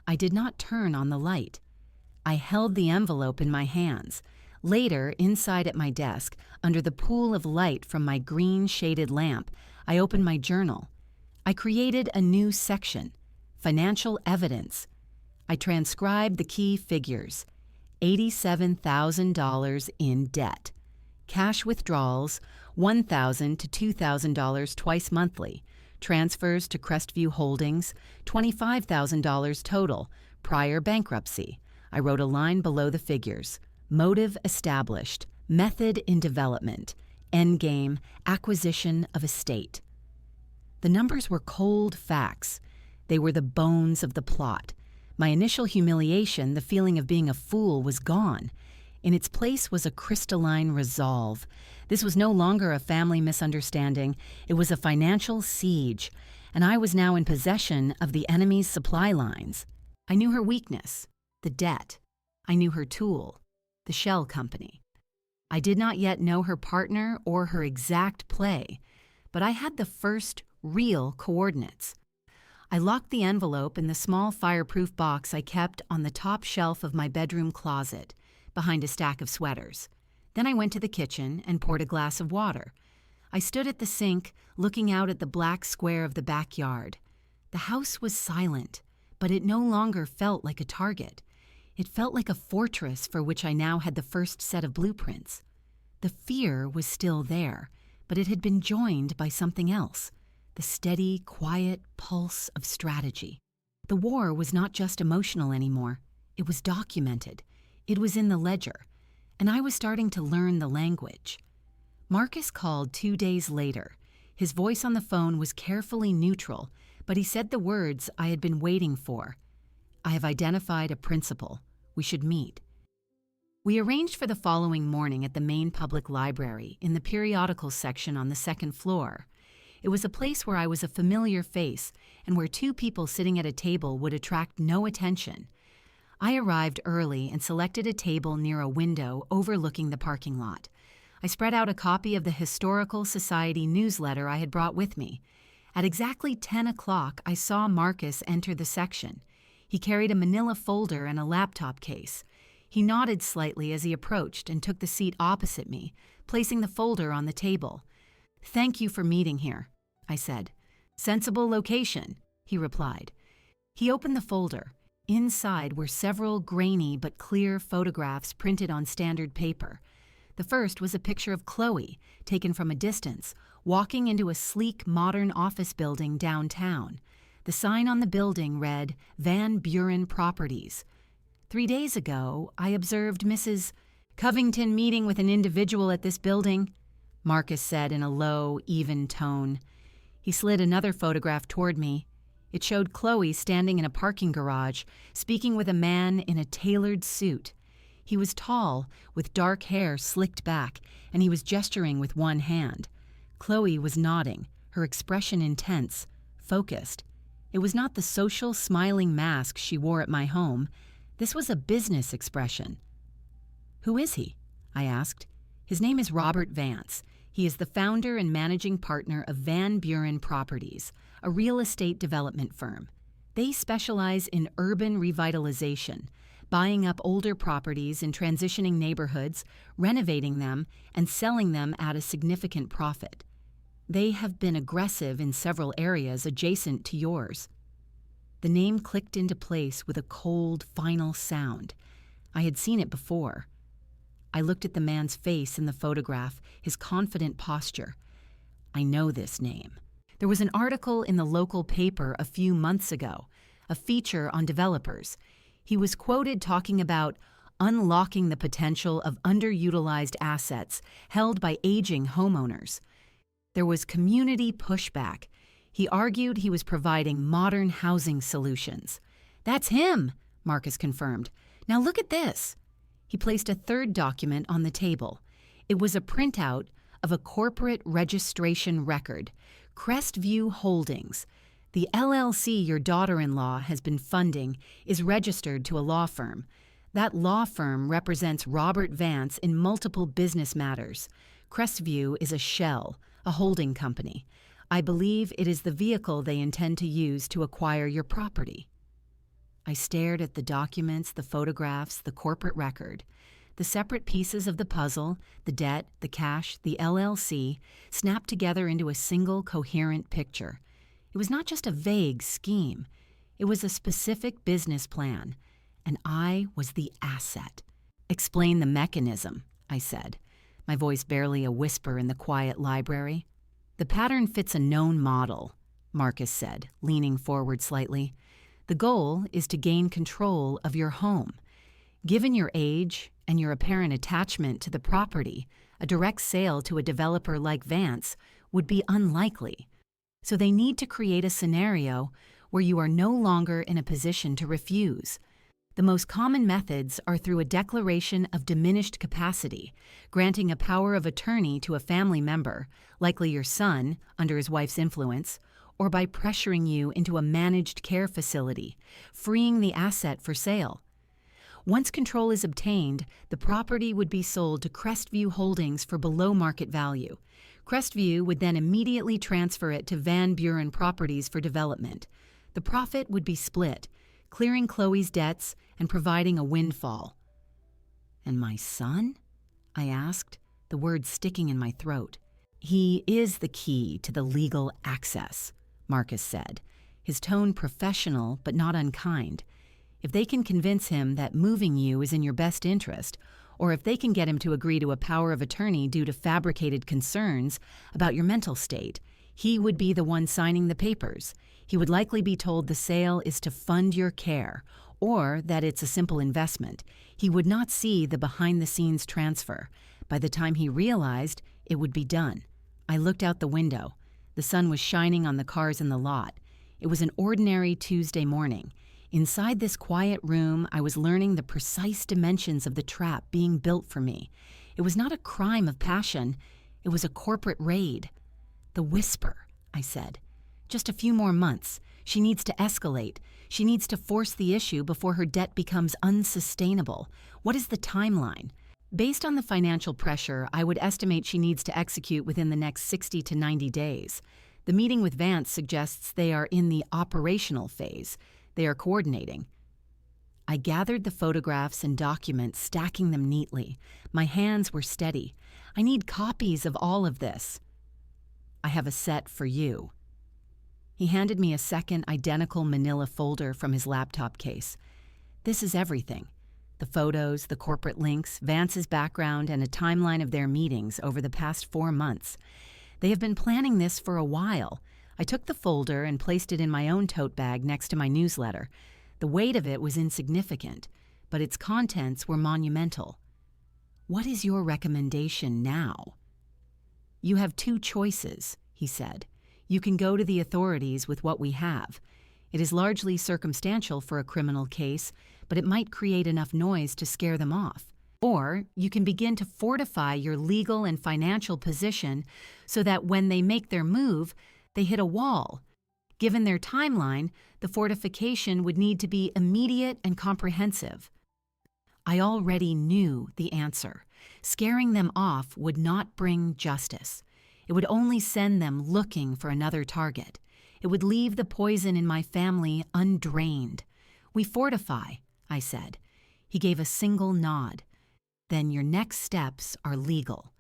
I did not turn on the light. I held the envelope in my hands. Later, inside at my desk, under the pool of light from my green-shaded lamp, I opened my journal. I created a new section, Financial Evidence. I transcribed the key figures. $87,000 in debt. Cash withdrawals, $1,000 to $2,000 twice monthly. Transfers to Crestview Holdings, $25,000 total, prior bankruptcy. I wrote a line below the figures. Motive established. Method in development. Endgame, acquisition of estate. The numbers were cold facts. They were the bones of the plot. My initial humiliation, the feeling of being a fool, was gone. In its place was a crystalline resolve. This was no longer a family misunderstanding. It was a financial siege, and I was now in possession of the enemy's supply lines. I knew her weakness, the debt. I knew her tool, the shell company. I did not yet know her partner or her exact play, but I had the first real coordinates. I locked the envelope in the small fireproof box I kept on the top shelf of my bedroom closet, behind a stack of sweaters. Then I went to the kitchen and poured a glass of water. I stood at the sink, looking out at the black square of the backyard. The house was silent, but it no longer felt like a target. It felt like a fortress for which I now had the first set of blueprints. The fear was still there, but it had been joined by something else. The steady, quiet pulse of strategy. The war was not just emotional anymore. It was documented. It was in the ledger, and I was starting to learn the language. Marcus called 2 days later. His voice on the phone was carefully neutral, but he said the words I had been waiting for. "I have identified a principal. We should meet." We arranged for the following morning at the main public library in the periodicals section on the second floor. It was a place where I was a familiar face and where two people sitting at a table would attract no attention. I arrived early and selected a table near a window overlooking the parking lot. I spread out a copy of the Historical Society newsletter I had brought with me. At exactly 10 o'clock, I saw Marcus enter the section. He carried a manila folder and a laptop case. He nodded slightly as he approached and took the seat opposite me, placing the folder on the table. "Thank you for meeting here," I said. "Sensible location," he replied. He opened the folder. Inside were several grainy but clear photographs printed on standard paper. The first was a picture of Chloe, taken from a distance, walking into a sleek modern office building downtown. The sign on the building read, Van Buren Properties. 3 days ago, I observed Mrs. Covington meeting with an individual at this building. Marcus said in a low, even tone. He slid another photograph toward me. It showed Chloe standing in a parking garage, speaking with a man in a tailored suit. He was tall, with dark hair slicked back, and he was gesturing with one hand. Chloe was nodding, her expression intense, focused. It was not the social, smiling mask she wore at my home. This was a business expression. "Who is he?" I asked. "His name is Robert Vance. He is the founder and managing partner of Van Buren Properties, a real estate development firm. They specialize in urban revitalization, buying up older properties in transitioning neighborhoods, renovating them, and selling them at a significant profit. They have been aggressive in several areas adjacent to yours." The name clicked into place with a cold, final sound. I had seen it before. I looked at the man's face in the photograph, his confident posture. I know this name. There was an article in the local paper a few months ago, a feature on developers. He was quoted talking about unlocking the potential of underutilized assets held by aging homeowners. There was community pushback. He argued he was providing modern housing solutions. "That's him," Marcus confirmed. "Now look at this." He placed a third document on the table. It was a printout of a corporate registration record, Crestview Holdings. The LLC your daughter-in-law has been funding is registered to a law firm. That law firm represents Robert Vance in multiple business matters. Crestview is a shell, a holding company. I believe it is the vehicle they intend to use to acquire your property. I stared at the documents, the photographs, the corporate record. The separate pieces of the puzzle, the debt, the cash, the LLC, snapped together into a single coherent picture. It was not just a vague scheme. It was a specific business plan, and I was the asset. "Explain the mechanism," I said, my voice barely a whisper in the quiet library. "The pattern fits a known model," Marcus said, leaning forward slightly. "The goal is to gain control of your home. Given your age and your apparent attachment to the property, a direct sale to a developer like Vance would be unlikely. So they need to create a scenario where you are no longer in a position to refuse. The most common methods are through a declaration of diminished capacity, granting a power of attorney to a family member, likely your son, under his wife's influence, or by pressuring you into a managed care facility, freeing the asset for sale. Once control is obtained, the property would be sold to Crestview Holdings for below market value. Crestview would then immediately transfer it to Van Buren Properties for development. The profit would be split, clearing Chloe's debts and providing a windfall." "And my son?" I asked, the words sticking in my throat. "He is the key to the legal access," Marcus said, his tone professional but not unkind. "If they can convince him that moving you is in your best interest, or if they can get him to agree to a power of attorney due to fabricated concerns about your mental state, he would be the one signing the papers. He would likely be told the sale is to fund your care, or that it's a simple investment. He would not see the behind-the-scenes transfer. By the time he realized, it would be done." I looked out the window. The sun was shining on the cars in the lot. It was an ordinary Tuesday morning. Inside this quiet room, I was learning the precise dimensions of the trap being built for me. It was not a crime of passion. It was a corporate raid. "The whisper," I said. "Just a few more months. She needs to escalate. She needs to force the issue before her debt becomes unsustainable. What is the timeline?" Based on the financial pressure, I would estimate she needs to execute within the next 60 to 90 days. The meeting with Vance suggests they are in the operational phase. They are coordinating. I gathered the photographs and documents, stacking them neatly. My hands were steady. "I need copies of all of this." "I have a set for you." He handed me a second identical manila folder from his laptop case. "This is everything. The photos, the corporate links, Vance's background, and a timeline of their meetings over the past 4 months. They have been planning this for a while." I took the folder and placed it in my own tote bag next to my newsletter. The weight of it was insignificant, but its contents were monumental. "What is your recommendation now?" "You have two choices," he said. "You can go to the authorities with what we have. It is largely circumstantial for a criminal case, but it might create enough noise to scare them off. Or you can begin to fortify your legal and financial position so that when they make their move, they hit a wall. Given their timeline, the fortification would need to be immediate and comprehensive." I already knew the answer. Scaring them off would not bring justice. It would only send them looking for another target. It would leave the poison in my family undrained. "We fortify," I said. He gave a single nod. "Then your next steps are legal.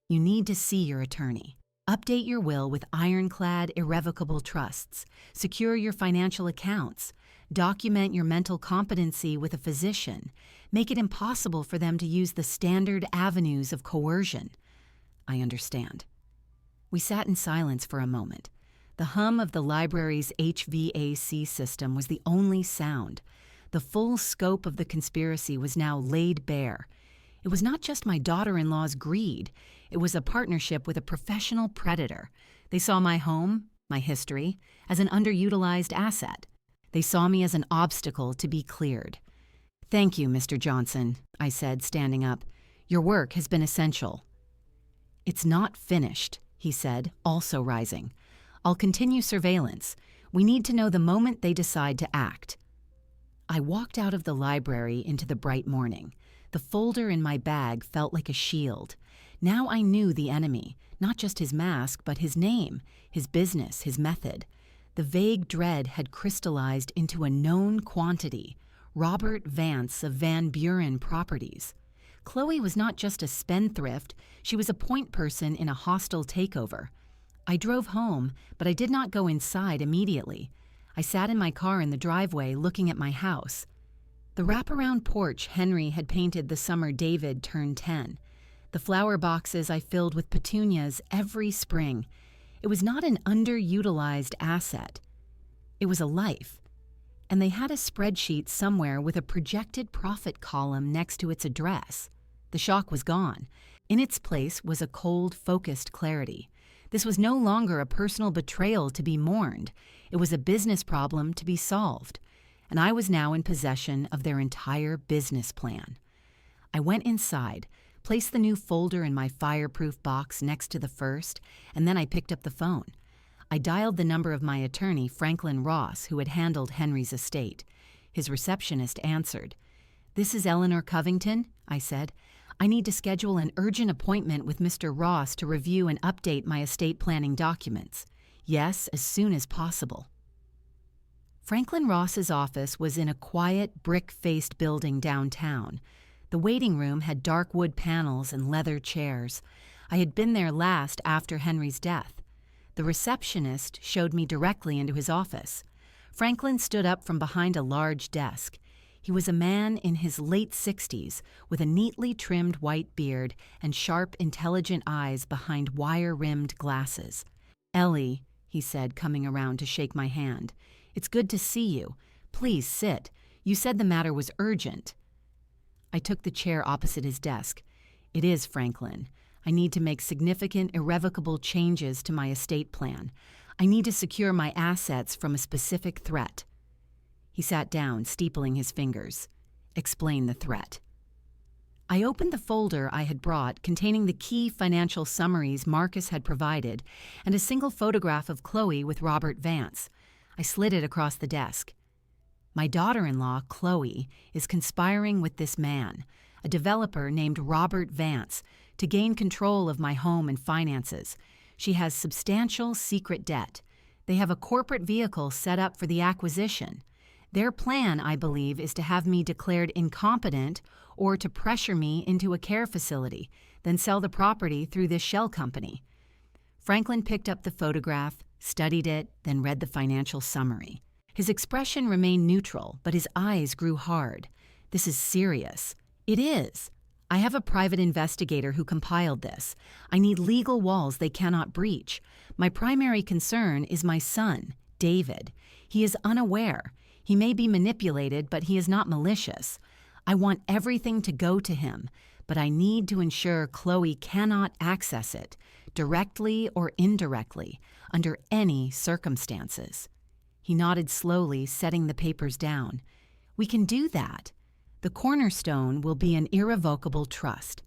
You need to see your attorney. Update your will with ironclad, irrevocable trusts. Secure your financial accounts. Document your mental competency with a physician. Make it impossible for them to use the standard avenues of coercion." "I understand." We sat in silence for a moment. The hum of the library's HVAC system was the only sound. The full scope of the conspiracy was now laid bare. It was not just my daughter-in-law's greed. It was a partnership with a professional predator. They saw my home, my history, as an underutilized asset. They saw me as an obstacle to be cleared. "Thank you, Mr. Johnson," I said, standing up. "Your work has been essential." "It's not finished," he said, also rising. "I'll continue surveillance. We need to know the moment they decide to act." I walked out of the library into the bright morning. The folder in my bag felt like a shield. Now I knew the enemy, not just his mask, but his name, his business, his method. The vague dread had crystallized into a known quantity: Robert Vance of Van Buren Properties. Chloe was not just a spendthrift, she was a point person in a hostile takeover. I drove home, but I did not go inside immediately. I sat in my car in the driveway looking at my house. The wraparound porch Henry had painted the summer David turned 10. The flower boxes I filled with petunias every spring. It was not an underutilized asset. It was a life. And they had a spreadsheet somewhere with a projected profit column next to its address. The shock was gone. In its place was a cold, focused clarity. This was no longer a personal betrayal to be mourned. It was a business problem to be solved. And I was now in possession of their entire business plan. I went inside, placed the new folder in my fireproof box next to the first, and then I picked up the phone. I dialed the number of my attorney, Franklin Ross, who had handled Henry's estate. His receptionist answered. "This is Eleanor Covington," I said. "I need to schedule an urgent appointment with Mr. Ross to review and update my estate planning documents. Yes, as soon as possible." Franklin Ross's office was in a quiet, brick-faced building downtown. The waiting room had dark wood panels and leather chairs. I had been there last after Henry's death. The receptionist showed me directly into his office. Franklin stood up from behind a large desk. He was a man in his late 60s, with a neatly trimmed white beard and sharp, intelligent eyes behind wire-rimmed glasses. "Ellie," he said, coming around to shake my hand. "It's good to see you. Please sit. You said the matter was urgent." I took the chair opposite his desk. "It is, Franklin. I need to make significant, irrevocable changes to my estate plan. I need to secure my assets from a specific threat." He sat down, steepling his fingers. "Explain the threat." I opened the folder I had brought containing the key financial summaries Marcus had provided and a single photograph of Chloe with Robert Vance. I slid it across the desk. "My daughter-in-law, Chloe, is conspiring with this man, a developer named Robert Vance, to gain control of my home and finances. She has substantial secret debt. They have a corporate vehicle set up for the acquisition. Their plan, I believe, is to have me declared incompetent or to pressure me into a care facility, then sell the property through this shell company." Franklin picked up the photograph, studied it, then read the financial summary. His expression remained neutral, but his eyes grew hard. "This is serious." "It is. I have a private investigator who compiled this. I need legal walls they cannot breach. My primary concern is my son, David. He is unaware. He may be manipulated, but he is not malicious. I want everything to go to him, but I need to ensure Chloe cannot access it, directly or indirectly, under any circumstances. He nodded slowly, setting the papers down. We can do that. The cornerstone will be an irrevocable trust.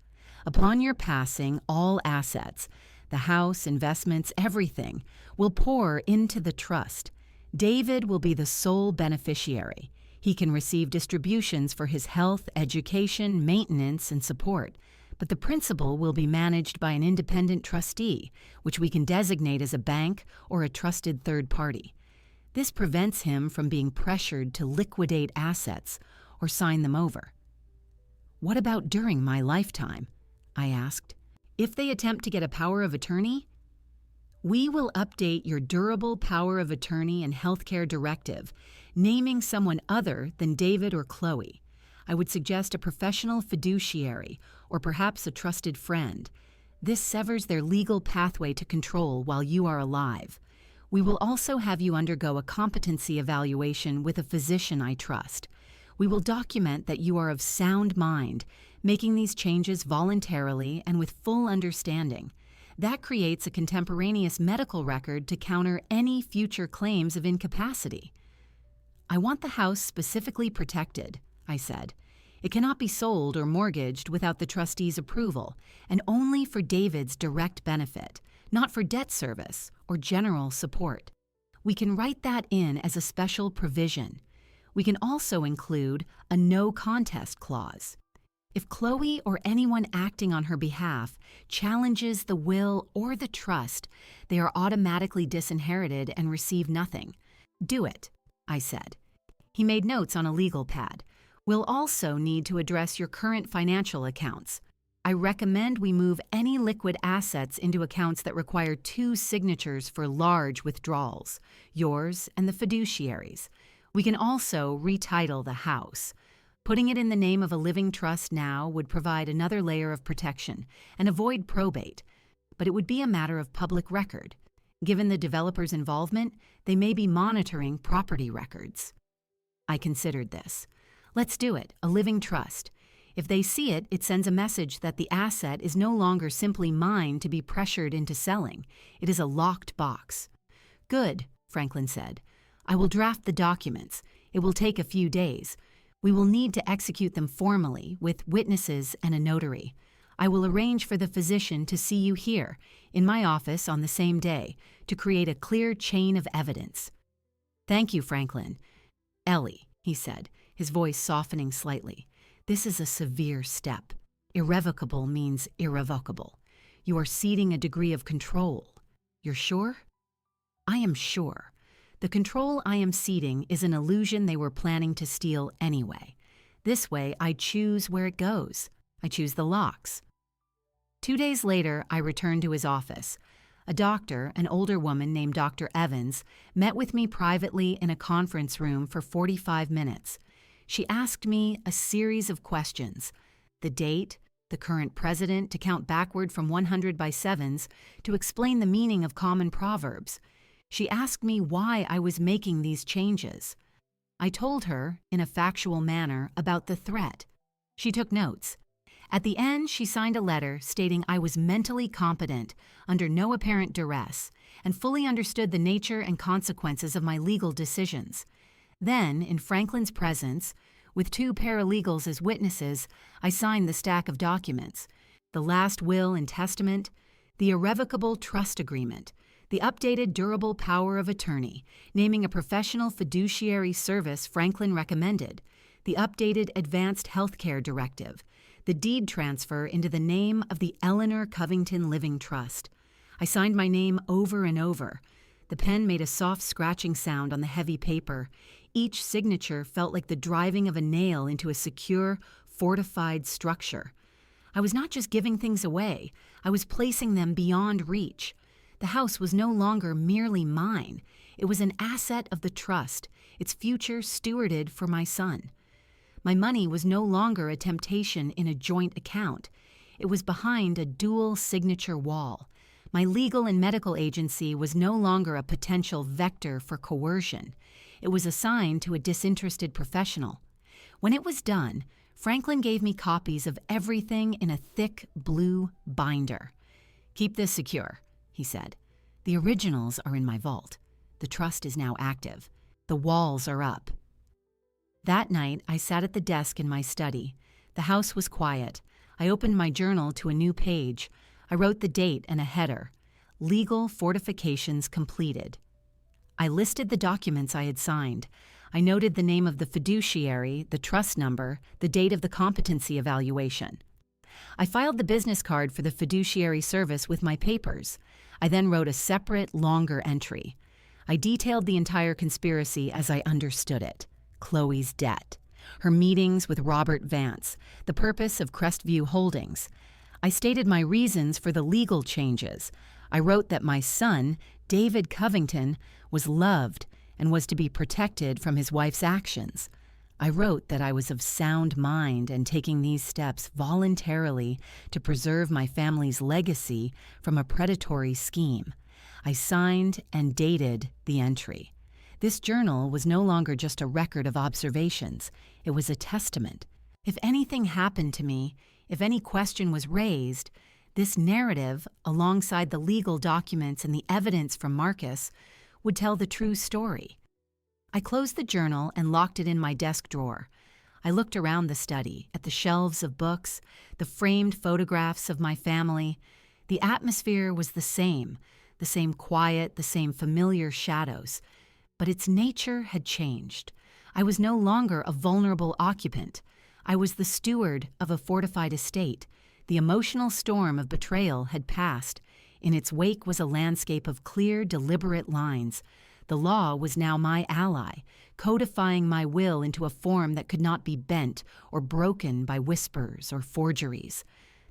Upon your passing, all assets, the house, investments, everything, will pour into the trust. David will be the sole beneficiary. He can receive distributions for his health, education, maintenance, and support, but the principal will be managed by an independent trustee, which we can designate as a bank or a trusted third party. This prevents him from being pressured to liquidate assets or sign them over. What about during my lifetime? I asked. If they attempt to get a power of attorney? We will update your durable power of attorney and healthcare directive, naming someone other than David or Chloe. I would suggest a professional fiduciary or perhaps a trusted friend. This severs their legal pathway to control while you are alive. We will also have you undergo a competency evaluation with a physician I trust. We will document that you are of sound mind, making these changes voluntarily and with full understanding. That creates a contemporaneous medical record to counter any future claims of incapacity. I want the house specifically protected, I said. It cannot be sold or mortgaged without the trustee's approval, and only for David's direct benefit, not for debt service or general support. We can write that in as a special provision. We can also include a no contest clause. If Chloe or anyone acting on her behalf challenges the will or the trust, they are automatically disinherited and receive nothing. Do it, I said. He made notes on a legal pad. We'll also need to address your current financial accounts. I recommend we move any liquid assets into accounts that require 2 signatures for large withdrawals, yours and the fiduciary's. We can also retitle the house. Putting it in the name of a living trust now would provide another layer of protection and avoid probate, but it would be a matter of public record. Given the developer's involvement, they may be monitoring property records. I considered this. Let's do it, a living trust. If they see it, it sends a message that the asset is no longer simply mine to be pressured into selling. It is a locked box. Good, Franklin said. I will draft the documents. It will take a few days. We will need to execute them formally with witnesses and a notary. I will arrange for the physician to see you here, in my office on the same day, to create a clear chain of evidence. Thank you, Franklin. Ellie, he said, his voice softening slightly. This is a severe step. Irrevocable means irrevocable. You are ceding a degree of control. You're sure? I am sure. The control I am ceding is an illusion they were planning to steal anyway. This way, I choose where it goes. I choose the locks. 2 days later, I returned to his office. A doctor, an older woman named Dr. Evans, met with me privately in a conference room for 45 minutes. She asked me a series of questions: the date, the current president, to count backward from 100 by sevens, to explain the meaning of common proverbs. She asked me why I was making these changes. I told her, in a factual manner, about the threat. She took notes. At the end, she signed a letter stating I was mentally competent, under no apparent duress, and fully understood the nature and consequences of my legal decisions. Then, in Franklin's presence, with 2 paralegals as witnesses, I signed the stack of documents: the last will and testament, the irrevocable trust agreement, the updated durable power of attorney, naming a professional fiduciary service Franklin recommended, the updated advanced healthcare directive, the deed transfer into the name of the Eleanor Covington Living Trust. I signed my name over and over. The pen made a soft scratching sound on the heavy paper. Each signature felt like the driving of a nail into a secure, fortified structure. I was not just giving things away, I was placing them beyond reach. The house was no longer merely mine. It was an asset of the trust, its future stewarded for my son. My money was no longer a temptation in a joint account. It was behind a dual signature wall. My legal and medical agency was no longer a potential vector for coercion. It was assigned to a disinterested professional. When it was done, Franklin gave me copies of everything in a thick blue binder. "Keep this secure," he said. "The originals are in my vault. The trust is now active. The walls are up." That night, I sat at the desk in my study. The house was quiet. I opened my journal to a new page. I wrote the date and a header: "Legal fortifications completed." I listed the documents I had signed. I noted the name of the fiduciary, the trust number, the date of the competency evaluation. I filed the business card for the fiduciary service with my papers. I then wrote a separate, longer entry. I detailed the entire conspiracy as I understood it: Chloe's debt, her meetings with Robert Vance, the purpose of Crestview Holdings. I stated my reasons for the legal changes. I wrote that my son, David Covington, was loved and was to be protected from his wife's actions. I wrote that I was of sound mind and taking these steps voluntarily to preserve my family's legacy from a predatory scheme. I signed and dated the entry. This journal was no longer just a record of observations. It was a testament. If anything happened to me, if any question was raised, this narrative, alongside the legal documents and the evidence from Marcus, would tell the true story. I closed the journal and locked it in my desk drawer. I looked around the study, at the shelves of books, the framed photographs of my family. The atmosphere was the same quiet, the same familiar shadows. But its nature had changed. I was no longer a vulnerable occupant. I was the steward of a fortified estate. The emotional storm of betrayal had passed. In its wake was a landscape of clear, deliberate lines. The law was now my ally, codifying my will into a form that could not be bent or broken by whispers or forgeries.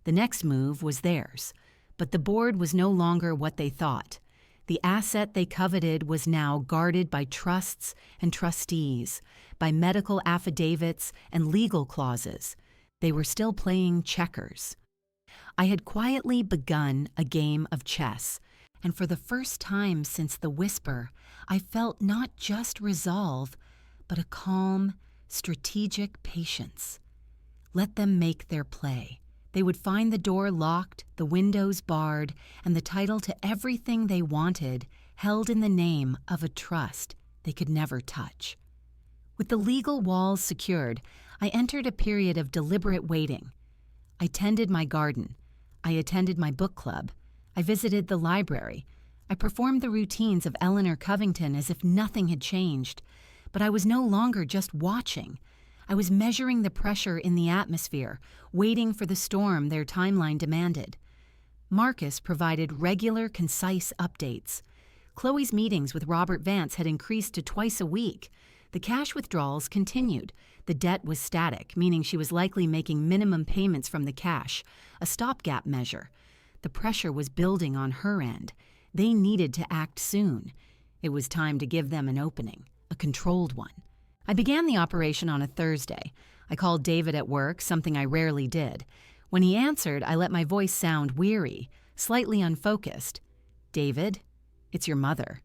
The next move was theirs, but the board was no longer what they thought. The asset they coveted was now guarded by trusts and trustees, by medical affidavits and legal clauses. They were still playing checkers. I had quietly begun a game of chess, and for the first time since the whisper, I felt not just resolve, but a calm, strategic patience. Let them make their play. They would find the door locked, the windows barred, and the title to everything they wanted held in the name of a trust they could never touch. With the legal walls secured, I entered a period of deliberate waiting. I tended my garden. I attended my book club. I visited the library. I performed the routines of Eleanor Covington as if nothing had changed. But I was no longer just watching. I was measuring the pressure in the atmosphere, waiting for the storm their timeline demanded. Marcus provided regular, concise updates. Chloe's meetings with Robert Vance had increased to twice a week. The cash withdrawals continued. The debt was static, meaning she was likely making minimum payments from the cash, a stopgap measure. The pressure was building on her end. They needed to act soon. It was time to give them an opening, a controlled one. I began the operation on a Thursday. I called David at work, something I rarely did. When he answered, I let my voice sound weary, slightly unfocused. "David, it's your mother."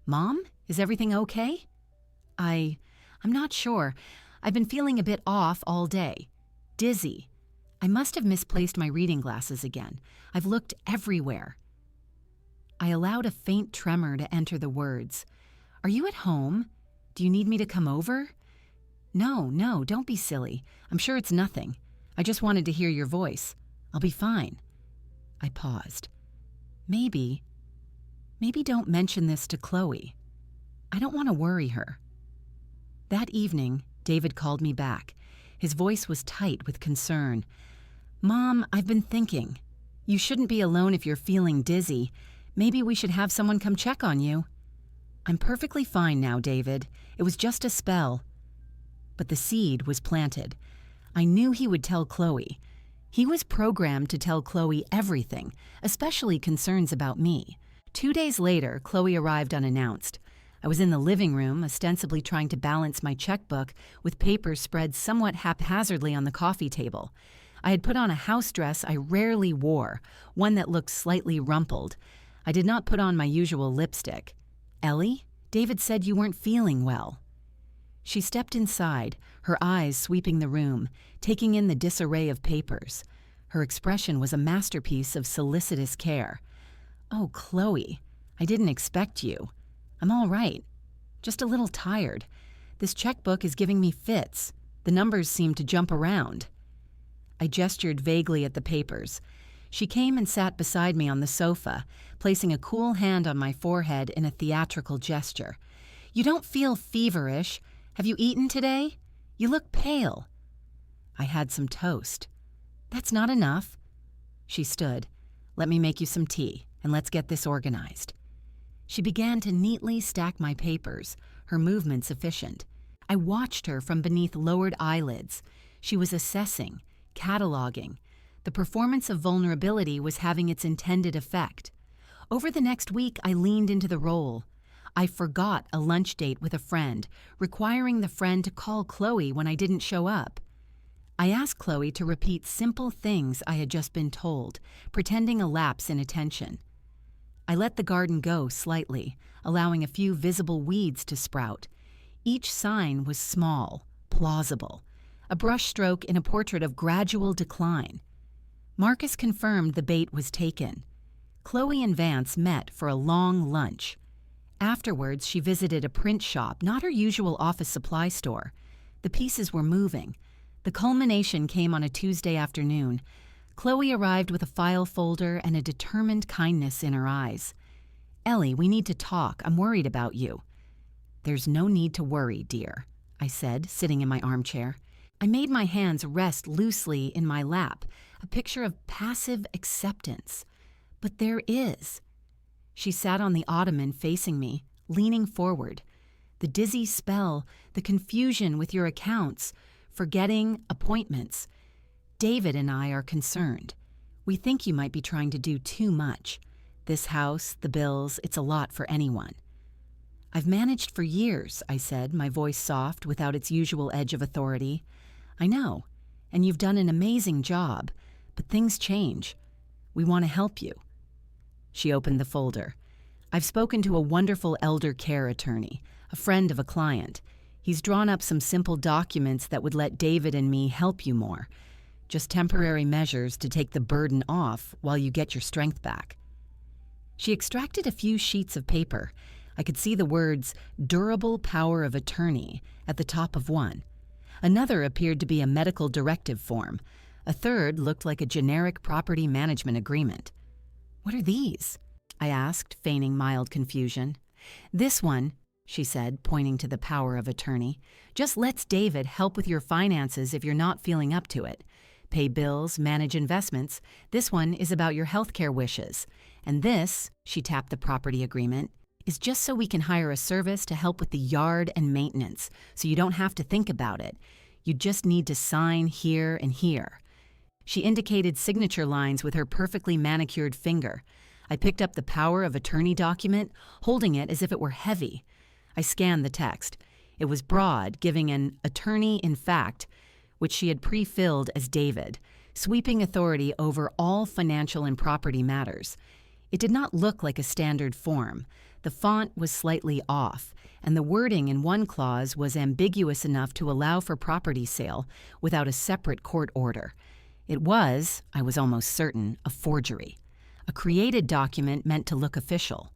"Mom, is everything okay?" I'm not sure. I've been feeling a bit off all day. Dizzy. I must have misplaced my reading glasses again. I've looked everywhere." I allowed a faint tremor to enter the words. "Are you at home? Do you need me to come over?" No, don't be silly. I'm sure it's nothing. I just wanted to hear your voice. I'll be fine." I paused. Maybe don't mention this to Chloe. I don't want to worry her." That evening, David called me back. His voice was tight with concern. "Mom, I've been thinking. You shouldn't be alone if you're feeling dizzy. Maybe we should have someone come check on you." "I'm perfectly fine now, David. It was just a spell." But the seed was planted. I knew he would tell Chloe. He was programmed to tell Chloe everything, especially concerns about me. 2 days later, Chloe arrived unannounced. I was in the living room, ostensibly trying to balance my checkbook with papers spread somewhat haphazardly on the coffee table. I had put on a house dress I rarely wore, one that looked slightly rumpled. I did not put on my usual lipstick. "Ellie, David said you weren't feeling well." She stepped inside, her eyes sweeping the room, taking in the disarray of papers. Her expression was a masterpiece of solicitous care. "Oh, Chloe, I didn't expect you. I'm all right. Just a little tired. This checkbook is giving me fits. The numbers seem to jump around." I gestured vaguely at the papers. She came and sat beside me on the sofa, placing a cool hand on my forehead in a theatrical gesture. "You don't feel feverish. Have you eaten today? You look pale." I had some toast. "That's not enough." She stood. "Let me make you some tea, and let's get this organized." She began to neatly stack my papers, her movements efficient. I watched her from beneath lowered eyelids. She was assessing, cataloging. The performance of vulnerability was having its intended effect. Over the next week, I leaned into the role. I forgot a lunch date with a friend, requiring the friend to call Chloe when I didn't show up. I asked Chloe to repeat simple things I had just been told, pretending a lapse in attention. I let the garden go slightly, allowing a few visible weeds to sprout. Each sign was small, plausible, a brushstroke in a portrait of gradual decline. Marcus confirmed the bait was taken. Chloe and Vance met for a long lunch. Afterwards, she visited a print shop, not her usual office supply store. The pieces were moving. The culmination came on a Tuesday afternoon. Chloe arrived with a file folder and a determined kindness in her eyes. "Ellie, we need to talk. I'm worried about you." "There's no need to worry, dear," I said, sitting in my armchair. I made my hands rest loosely in my lap, a picture of passive acceptance. But there is. She sat on the ottoman facing me, leaning forward. "The dizzy spell, the confusion with your accounts, forgetting appointments. David and I are concerned. We think you might be trying to do too much. This house, the bills, it's a lot for anyone." "I've managed for years," I said, my voice soft without its usual edge of authority. "I know, and you've done an amazing job, but things change. We want to help you." She opened the folder. "I've spoken to a wonderful elder care attorney, a friend of a client. He's drawn up some simple documents that would let David and me help you more. Just temporary measures to take the burden off while you get your strength back." She extracted a few sheets of paper. I could see the words, "Durable Power of Attorney," at the top of one. Another appeared to be a medical directive form. A third looked like a generic property management agreement. "What are these?" I asked, feigning mild confusion. "This one," she said, pointing to the power of attorney, "just lets David help with your finances if you're not feeling up to it. Pay bills, manage investments. This one is about your healthcare wishes. And this," she tapped the property agreement, "is just so we can hire a service to help with the yard and maintenance, so you don't have to think about it. You just need to sign here and here." She indicated signature lines with her perfectly manicured finger. I picked up the power of attorney document, holding it as if it were heavy. I scanned the text. It was broad, giving an attorney in fact, which she had pre-filled as David, sweeping authority over all financial and property matters. It did not look like a standard form. The font was slightly off, and the wording in one clause was ambiguous enough to allow for property sale without a separate court order. It was, I was almost certain, a forgery. A created document meant to look official.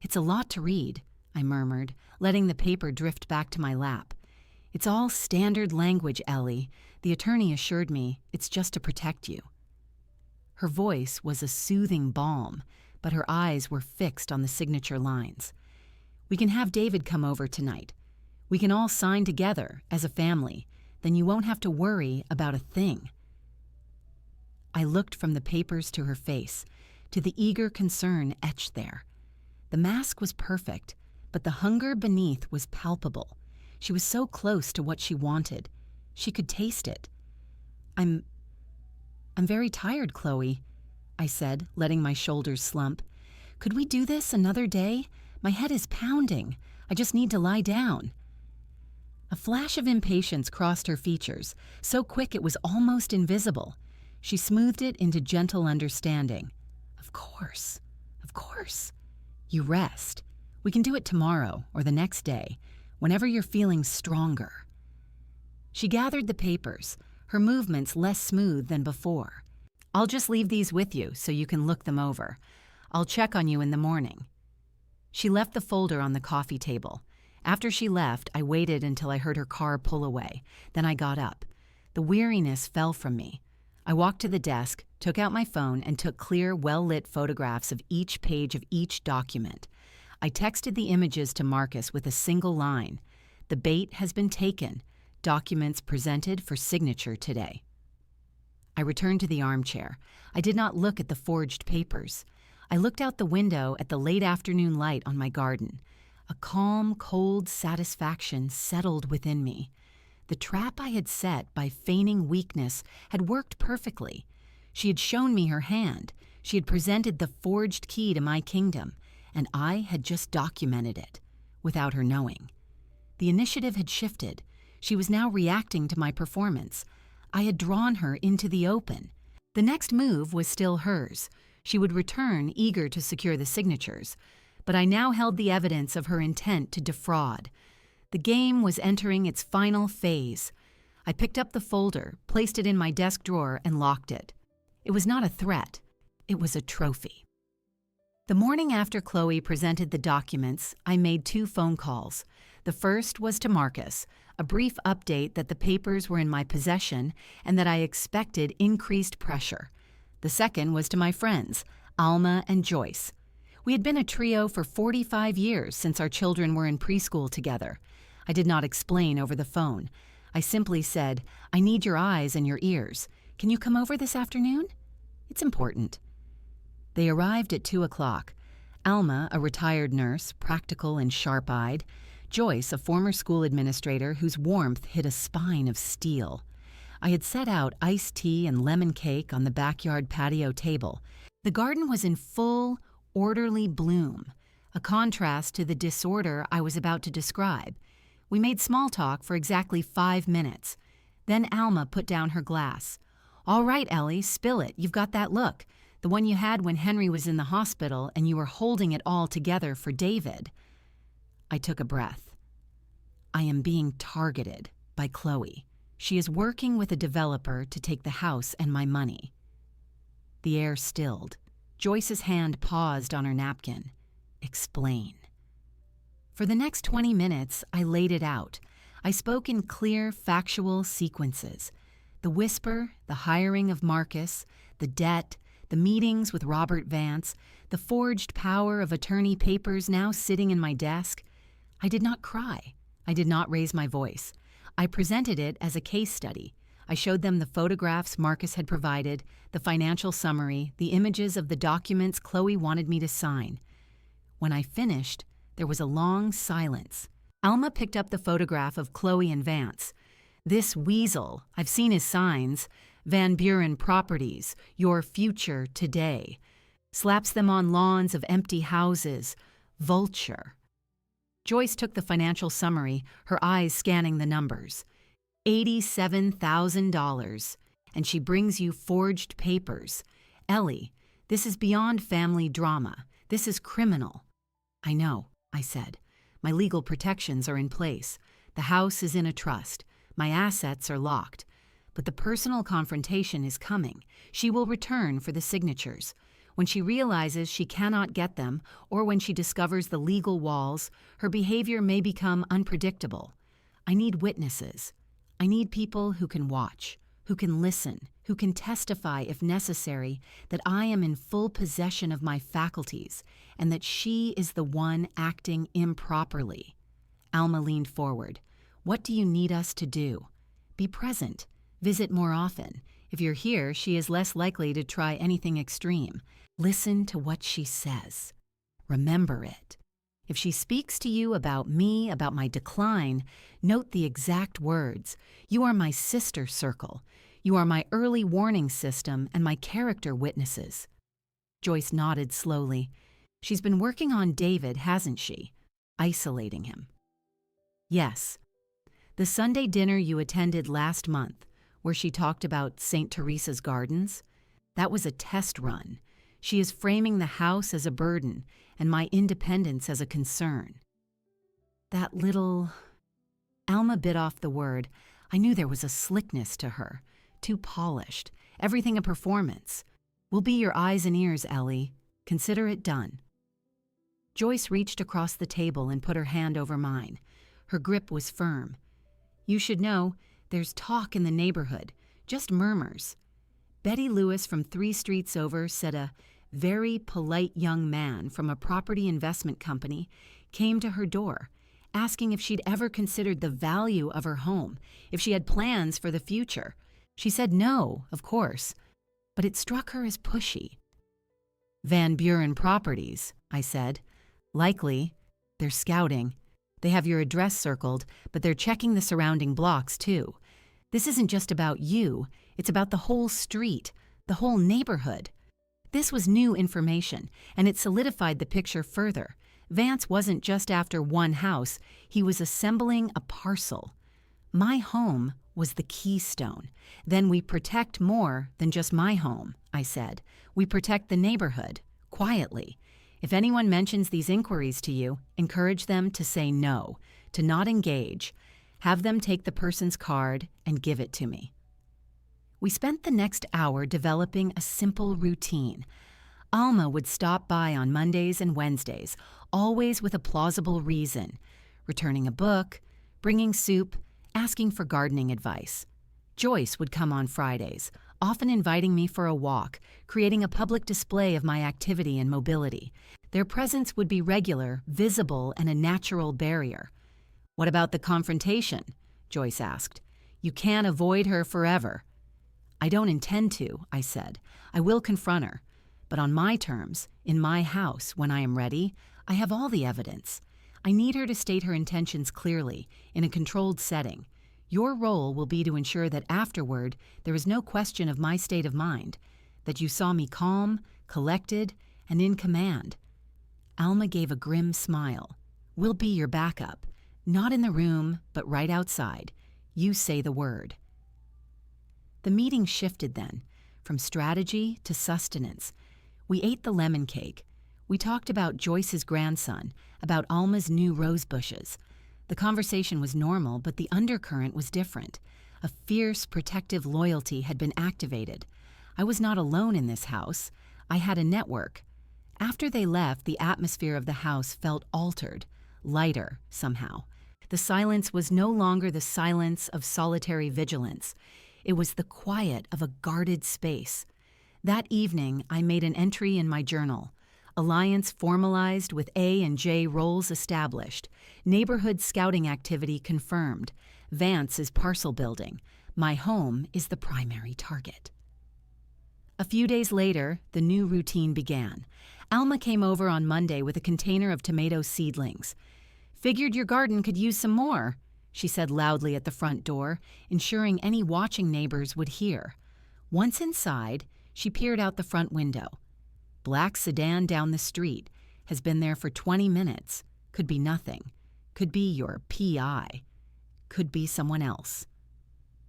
"It's a lot to read," I murmured, letting the paper drift back to my lap. "It's all standard language, Ellie. The attorney assured me it's just to protect you." Her voice was a soothing balm, but her eyes were fixed on the signature lines. "We can have David come over tonight. We can all sign together as a family. Then you won't have to worry about a thing." I looked from the papers to her face, to the eager concern etched there. The mask was perfect, but the hunger beneath was palpable. She was so close to what she wanted. She could taste it. I'm very tired, Chloe," I said, letting my shoulders slump. "Could we do this another day? My head is pounding. I just need to lie down." A flash of impatience crossed her features, so quick it was almost invisible. She smoothed it into gentle understanding. Of course. You rest. We can do it tomorrow or the next day, whenever you're feeling stronger." She gathered the papers, her movements less smooth than before. "I'll just leave these with you so you can look them over. I'll check on you in the morning." She left the folder on the coffee table. After she left, I waited until I heard her car pull away. Then I got up. The weariness fell from me. I walked to the desk, took out my phone, and took clear, well-lit photographs of each page of each document. I texted the images to Marcus with a single line: "The bait has been taken. Documents presented for signature today." I returned to the armchair. I did not look at the forged papers. I looked out the window at the late afternoon light on my garden. A calm, cold satisfaction settled within me. The trap I had set by feigning weakness had worked perfectly. She had shown me her hand. She had presented the forged key to my kingdom, and I had just documented it, without her knowing. The initiative had shifted. She was now reacting to my performance. I had drawn her into the open. The next move was still hers. She would return, eager to secure the signatures. But I now held the evidence of her intent to defraud. The game was entering its final phase. I picked up the folder, placed it in my desk drawer, and locked it. It was not a threat. It was a trophy. The morning after Chloe presented the documents, I made 2 phone calls. The first was to Marcus, a brief update that the papers were in my possession and that I expected increased pressure. The second was to my friends, Alma and Joyce. We had been a trio for 45 years since our children were in preschool together. I did not explain over the phone. I simply said, "I need your eyes and your ears. Can you come over this afternoon? It's important." They arrived at 2 o'clock. Alma, a retired nurse, practical and sharp-eyed. Joyce, a former school administrator whose warmth hid a spine of steel. I had set out iced tea and lemon cake on the backyard patio table. The garden was in full, orderly bloom, a contrast to the disorder I was about to describe. We made small talk for exactly 5 minutes. Then Alma put down her glass. "All right, Ellie, spill it. You've got that look. The one you had when Henry was in the hospital and you were holding it all together for David." I took a breath. I am being targeted by Chloe. She is working with a developer to take the house and my money. The air stilled. Joyce's hand paused on her napkin. "Explain." For the next 20 minutes, I laid it out. I spoke in clear, factual sequences. The whisper, the hiring of Marcus, the debt, the meetings with Robert Vance, the forged power of attorney papers now sitting in my desk. I did not cry. I did not raise my voice. I presented it as a case study. I showed them the photographs Marcus had provided, the financial summary, the images of the documents Chloe wanted me to sign. When I finished, there was a long silence. Alma picked up the photograph of Chloe and Vance. "This weasel, I've seen his signs, Van Buren Properties, your future today. Slaps them on lawns of empty houses, vulture." Joyce took the financial summary, her eyes scanning the numbers. $87,000, and she brings you forged papers. "Ellie, this is beyond family drama. This is criminal." "I know," I said. "My legal protections are in place. The house is in a trust. My assets are locked. But the personal confrontation is coming. She will return for the signatures. When she realizes she cannot get them, or when she discovers the legal walls, her behavior may become unpredictable. I need witnesses. I need people who can watch, who can listen, who can testify if necessary that I am in full possession of my faculties and that she is the one acting improperly." Alma leaned forward. "What do you need us to do?" "Be present. Visit more often. If you're here, she is less likely to try anything extreme. Listen to what she says. Remember it. If she speaks to you about me, about my decline, note the exact words. You are my sister circle. You are my early warning system and my character witnesses." Joyce nodded slowly. "She's been working on David, hasn't she? Isolating him." "Yes. The Sunday dinner you attended last month, where she talked about St. Teresa's Gardens, that was a test run. She is framing the house as a burden and my independence as a concern." That little Alma bit off the word. I knew there was a slickness to her, too polished, everything a performance. We'll be your eyes and ears, Ellie. Consider it done. Joyce reached across the table and put her hand over mine. Her grip was firm. You should know, there's talk in the neighborhood, just murmurs. Betty Lewis from 3 streets over said a very polite young man from a property investment company came to her door, asking if she'd ever considered the value of her home, if she had plans for the future. She said no, of course, but it struck her as pushy. Van Buren Properties, I said. Likely. They're scouting. They have your address circled, but they're checking the surrounding blocks, too. This isn't just about you. It's about the whole street, the whole neighborhood. This was new information, and it solidified the picture further. Vance wasn't just after one house. He was assembling a parcel. My home was the keystone. Then we protect more than just my home, I said. We protect the neighborhood, quietly. If anyone mentions these inquiries to you, encourage them to say no, to not engage. Have them take the person's card and give it to me. We spent the next hour developing a simple routine. Alma would stop by on Mondays and Wednesdays, always with a plausible reason, returning a book, bringing soup, asking for gardening advice. Joyce would come on Fridays, often inviting me for a walk, creating a public display of my activity and mobility. Their presence would be regular, visible, and a natural barrier. What about the confrontation? Joyce asked. You can't avoid her forever. I don't intend to, I said. I will confront her. But on my terms, in my house, when I am ready, I have all the evidence. I need her to state her intentions clearly, in a controlled setting. Your role will be to ensure that afterward there is no question of my state of mind, that you saw me calm, collected, and in command. Alma gave a grim smile. We'll be your backup. Not in the room, but right outside. You say the word. The meeting shifted then, from strategy to sustenance. We ate the lemon cake. We talked about Joyce's grandson, about Alma's new rose bushes. The conversation was normal, but the undercurrent was different. A fierce, protective loyalty had been activated. I was not alone in this house. I had a network. After they left, the atmosphere of the house felt altered, lighter, somehow. The silence was no longer the silence of solitary vigilance. It was the quiet of a guarded space. That evening, I made an entry in my journal. Alliance formalized with A and J roles established. Neighborhood scouting activity confirmed. Vance is parcel building. My home is the primary target. A few days later, the new routine began. Alma came over on Monday with a container of tomato seedlings. Figured your garden could use some more, she said loudly at the front door, ensuring any watching neighbors would hear. Once inside, she peered out the front window. Black sedan down the street. Has been there for 20 minutes. Could be nothing. Could be your PI. Could be someone else.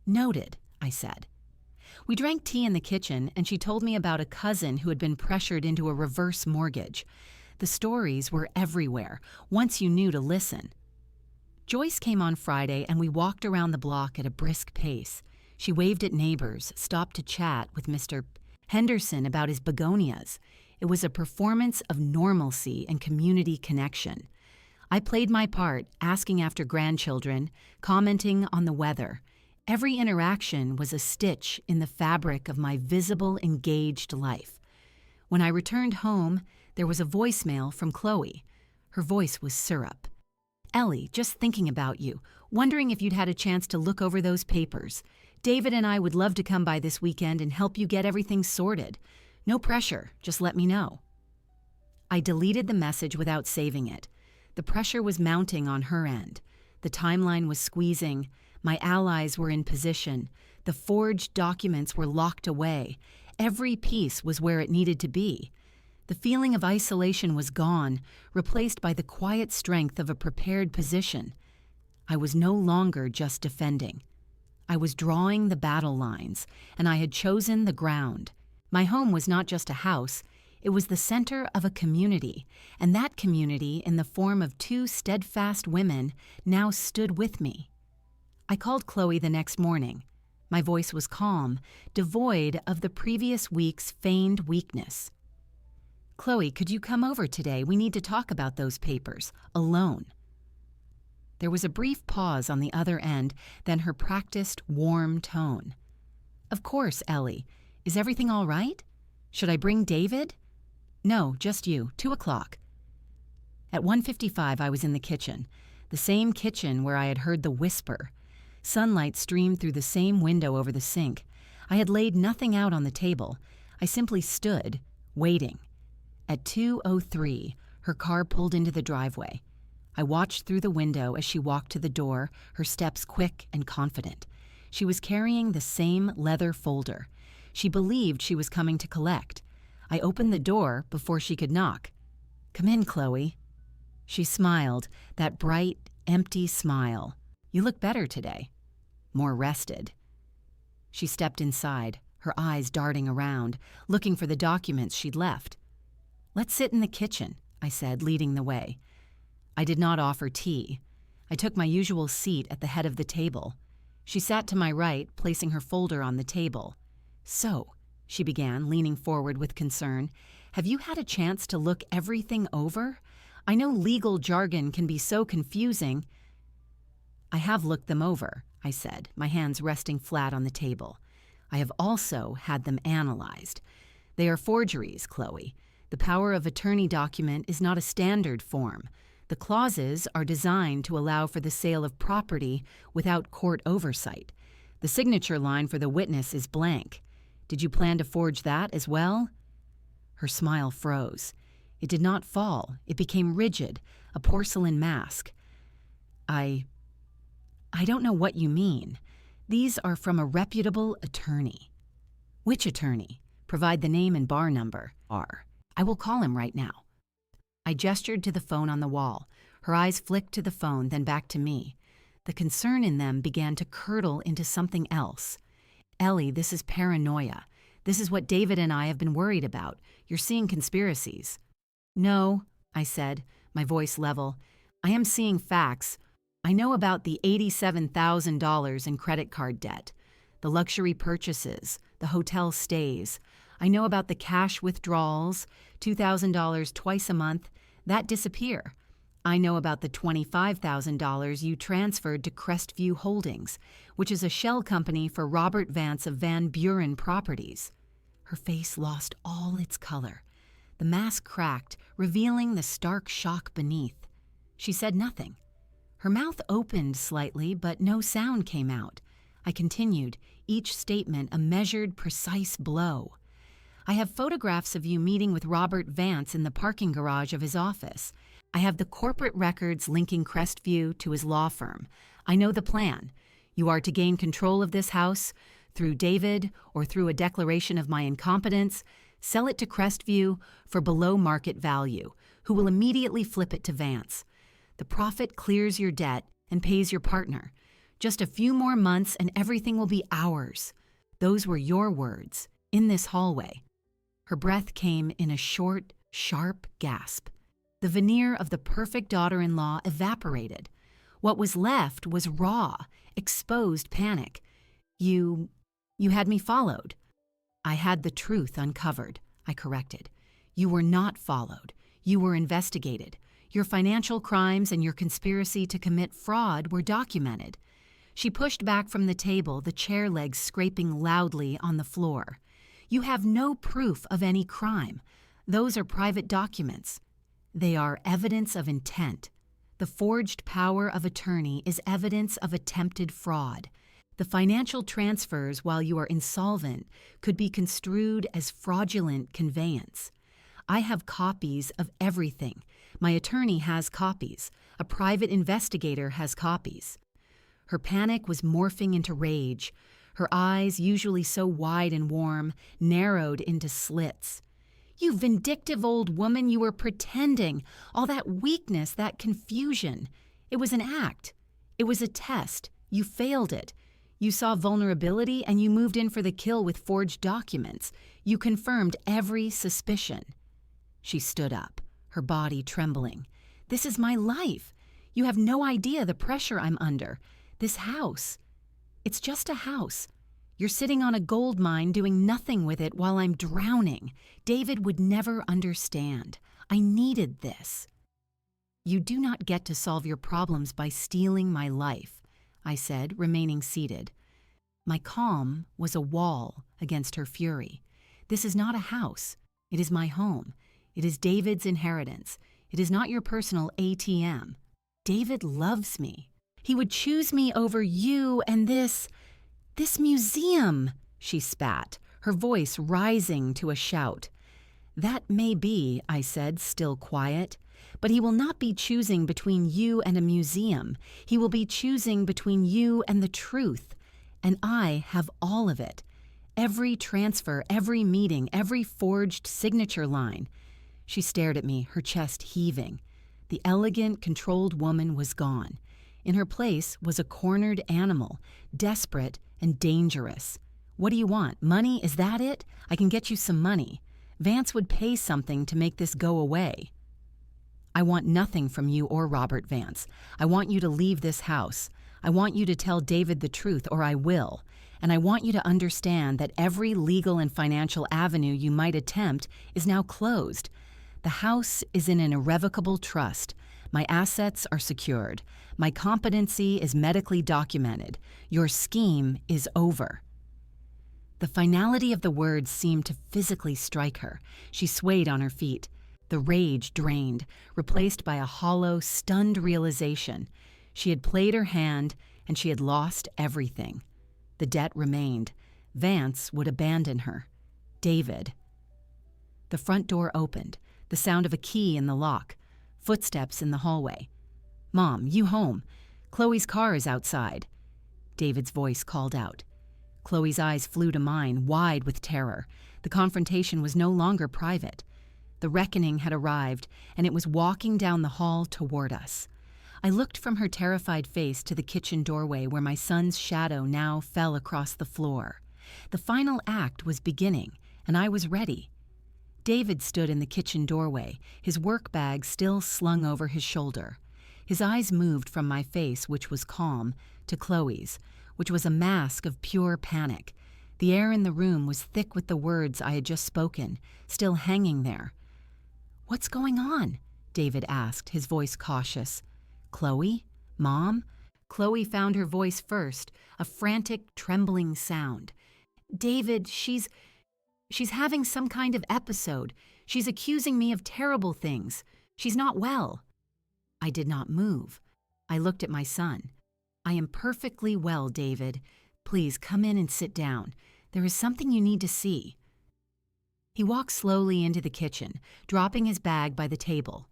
Noted, I said. We drank tea in the kitchen, and she told me about a cousin who had been pressured into a reverse mortgage. The stories were everywhere, once you knew to listen. Joyce came on Friday, and we walked around the block at a brisk pace. She waved at neighbors, stopped to chat with Mr. Henderson about his begonias. It was a performance of normalcy and community connection. I played my part, asking after grandchildren, commenting on the weather. Every interaction was a stitch in the fabric of my visible, engaged life. When I returned home, there was a voicemail from Chloe. Her voice was syrup. Ellie, just thinking about you, wondering if you'd had a chance to look over those papers. David and I would love to come by this weekend and help you get everything sorted. No pressure, just let me know. I deleted the message without saving it. The pressure was mounting on her end. The timeline was squeezing. My allies were in position. The forged documents were locked away. Every piece was where it needed to be. The feeling of isolation was gone, replaced by the quiet strength of a prepared position. I was no longer just defending. I was drawing the battle lines, and I had chosen the ground. My home was not just a house, it was the center of a community, and that community, in the form of 2 steadfast women, now stood with me. I called Chloe the next morning. My voice was calm, devoid of the previous week's feigned weakness. "Chloe, could you come over today? We need to talk about those papers, alone." There was a brief pause on the other end, then her practiced, warm tone. "Of course, Ellie. Is everything all right? Should I bring David?" "No, just you. 2:00. At 1:55, I was in the kitchen, the same kitchen where I had heard the whisper. Sunlight streamed through the same window over the sink. I had laid nothing out on the table. I simply stood, waiting. At 2:03, her car pulled into the driveway. I watched through the window as she walked to the door, her steps quick and confident. She was carrying the same leather folder. She believed she was coming to collect. I opened the door before she could knock. "Come in, Chloe." She smiled, that bright, empty smile. "You look better today." "More rested." She stepped inside, her eyes darting around, looking for the documents she'd left. "Let's sit in the kitchen," I said, leading the way. I did not offer tea. I took my usual seat at the head of the table. She sat to my right, placing her folder on the table. "So," she began, leaning forward with concern, "have you had a chance to look everything over? I know legal jargon can be so confusing." "I have looked them over," I said, my hands resting flat on the table. "I have also had them analyzed. They are forgeries, Chloe. The power of attorney document is not a standard form. The clauses are designed to allow for the sale of property without court oversight. The signature line for the witness is blank. Did you plan to forge that as well?" Her smile froze. It did not fall. It became rigid, a porcelain mask. I don't know what you mean. These are from a reputable attorney." "Which attorney? Provide the name and bar number." "I will call him right now." I gestured to the phone on the wall. Her eyes flicked to the phone, then back to me. The concern in them began to curdle into something else. "Ellie, this is paranoia. This is what David and I have been worried about. You're seeing conspiracies." "No," I said, my voice level. "I am seeing facts. I know about the $87,000 in credit card debt, the luxury purchases, the hotel stays. I know about the cash withdrawals, $2,000 twice a month, that disappear. I know about the $25,000 you transferred to Crestview Holdings, which is a shell company for Robert Vance of Van Buren Properties." Her face lost all its color. The mask cracked, revealing the stark shock beneath. She said nothing. Her mouth opened slightly, but no sound came out. I continued, each statement a measured, precise blow. "I have photographs of you meeting with Robert Vance in the parking garage of his office. I have the corporate records linking Crestview to his law firm. I know the plan. You are to gain control of this house through David or through a declaration of my incompetence, sell it to Crestview for below market value, who will immediately flip it to Vance. The profit clears your debt and pays your partner. Just a few more months and everything will be ours." Those were your words, in this hallway. Her breath came in a short, sharp gasp. The veneer of the perfect daughter-in-law evaporated. What was left was raw, exposed panic. You had me followed." "I had the truth uncovered," I corrected. "You were not followed. You were investigated. Your financial crimes and your conspiracy to commit fraud were documented." She pushed back from the table, the chair legs scraping loudly on the floor. "You have no proof of any crime. Those are private documents. They are evidence of intent. The forged power of attorney is evidence of attempted fraud. The financial transfers while you are insolvent could be construed as fraudulent conveyance. I have copies of everything. My attorney has copies. A private investigator has copies." Her panic was morphing into rage. Her eyes, usually so wide and warm, narrowed into slits. "You vindictive old woman, you were pretending. All that weakness, that confusion. It was an act. It was a test. You failed it. You saw vulnerability and you moved in for the kill with forged documents. You confirmed every suspicion." She stood up, her body trembling. "This is my life. You have no idea the pressure I'm under. This house. It's just a house. You're sitting on a gold mine doing nothing with it while I'm drowning. David would never understand. I needed this. You do not get to solve your problems by stealing my life, I said, remaining seated. My calm was a wall against her fury. This is not a house. It is my home. It is David's inheritance. It is not your personal ATM. David loves me. He would choose me over you and this museum, she spat, her voice rising to a shout. That may be, I said, still quiet, but he will not be choosing between you and a museum. He will be choosing between you and the truth. And I have all of it. Every transfer, every meeting, every forged signature line. She stared at me, her chest heaving. The elegant, controlled woman was gone. In her place was a cornered animal, desperate and dangerous. What do you want? Money? Is that it? I can get you some money. Vance would pay something to make this go away. I want nothing from you or Robert Vance. I want you to leave this house. I want you to tell David the truth, or I will. And I want you to understand that every legal and financial avenue you might attempt is now closed. The house is in an irrevocable trust. My assets are secured. My competency is medically documented. Your scheme is over. The finality of the words seemed to physically strike her. She swayed on her feet. The rage drained, replaced by a hollow, stunned realization. She had played her hand, and she had lost everything. The debt remained. Vance would abandon her. David. The front door opened, the sound of a key in the lock, footsteps in the hallway. "Mom, you home. Chloe's car is outside." David's voice called out. Chloe's eyes flew to mine, wide with terror. The confrontation was no longer private. The reckoning had arrived, and it was walking down the hall toward us. I looked from her terrified face to the kitchen doorway where my son's shadow now fell across the floor. The final act was beginning, and I was ready. David stood in the kitchen doorway, his work bag still slung over his shoulder. His eyes moved from my face, which was calm, to Chloe's, which was a mask of pure panic. The air in the room was thick with the words I had just spoken, still hanging there. "What's going on?" David asked, his voice cautious. "Chloe? Mom?" Chloe found her voice first, a frantic, trembling sound. "David, she's having some kind of episode. She's accusing me of terrible things. She's not well." I did not move. I looked at my son. "I am perfectly well, David. Please come in and sit down. There is something you need to see." He walked slowly into the kitchen, dropping his bag by the table.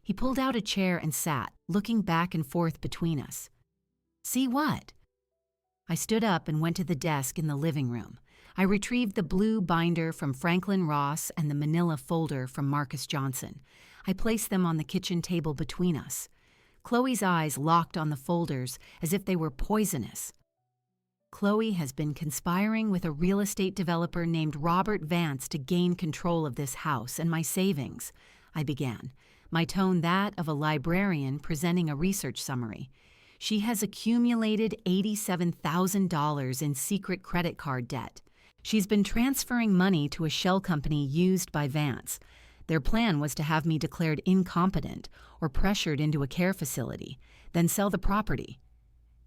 He pulled out a chair and sat, looking back and forth between us. "See what?" I stood up and went to the desk in the living room. I retrieved the blue binder from Franklin Ross and the manila folder from Marcus Johnson. I placed them on the kitchen table between us. Chloe's eyes locked on the folders as if they were poisonous. "Chloe has been conspiring with a real estate developer named Robert Vance to gain control of this house and my savings," I began, my tone that of a librarian presenting a research summary. "She has accumulated $87,000 in secret credit card debt. She's been transferring money to a shell company used by Vance. Their plan was to have me declared incompetent or pressured into a care facility, then sell the property."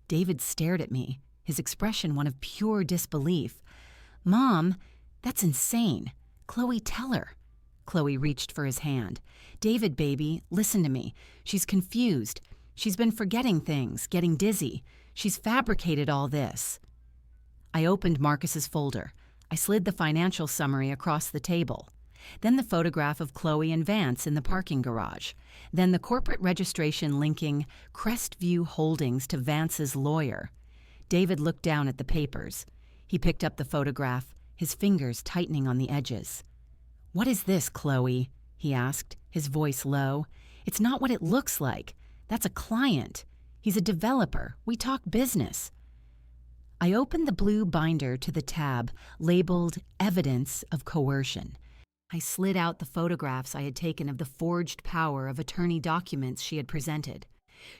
David stared at me, his expression one of pure disbelief. "Mom, that's insane. Chloe, tell her." Chloe reached for his hand. "David, baby, listen to me. She's confused. She's been forgetting things, getting dizzy. She's fabricated all this." I opened Marcus's folder. I slid the financial summary across the table. Then the photograph of Chloe and Vance in the parking garage. Then the corporate registration linking Crestview Holdings to Vance's lawyer. David looked down at the papers. He picked up the photograph, his fingers tightening on the edges. "What is this, Chloe?" he asked, his voice low. "It's not what it looks like. That's a client. He's a developer. We talk business." I opened the blue binder to the tab labeled Evidence of Coercion. I slid out the photographs I had taken of the forged power of attorney documents she had presented.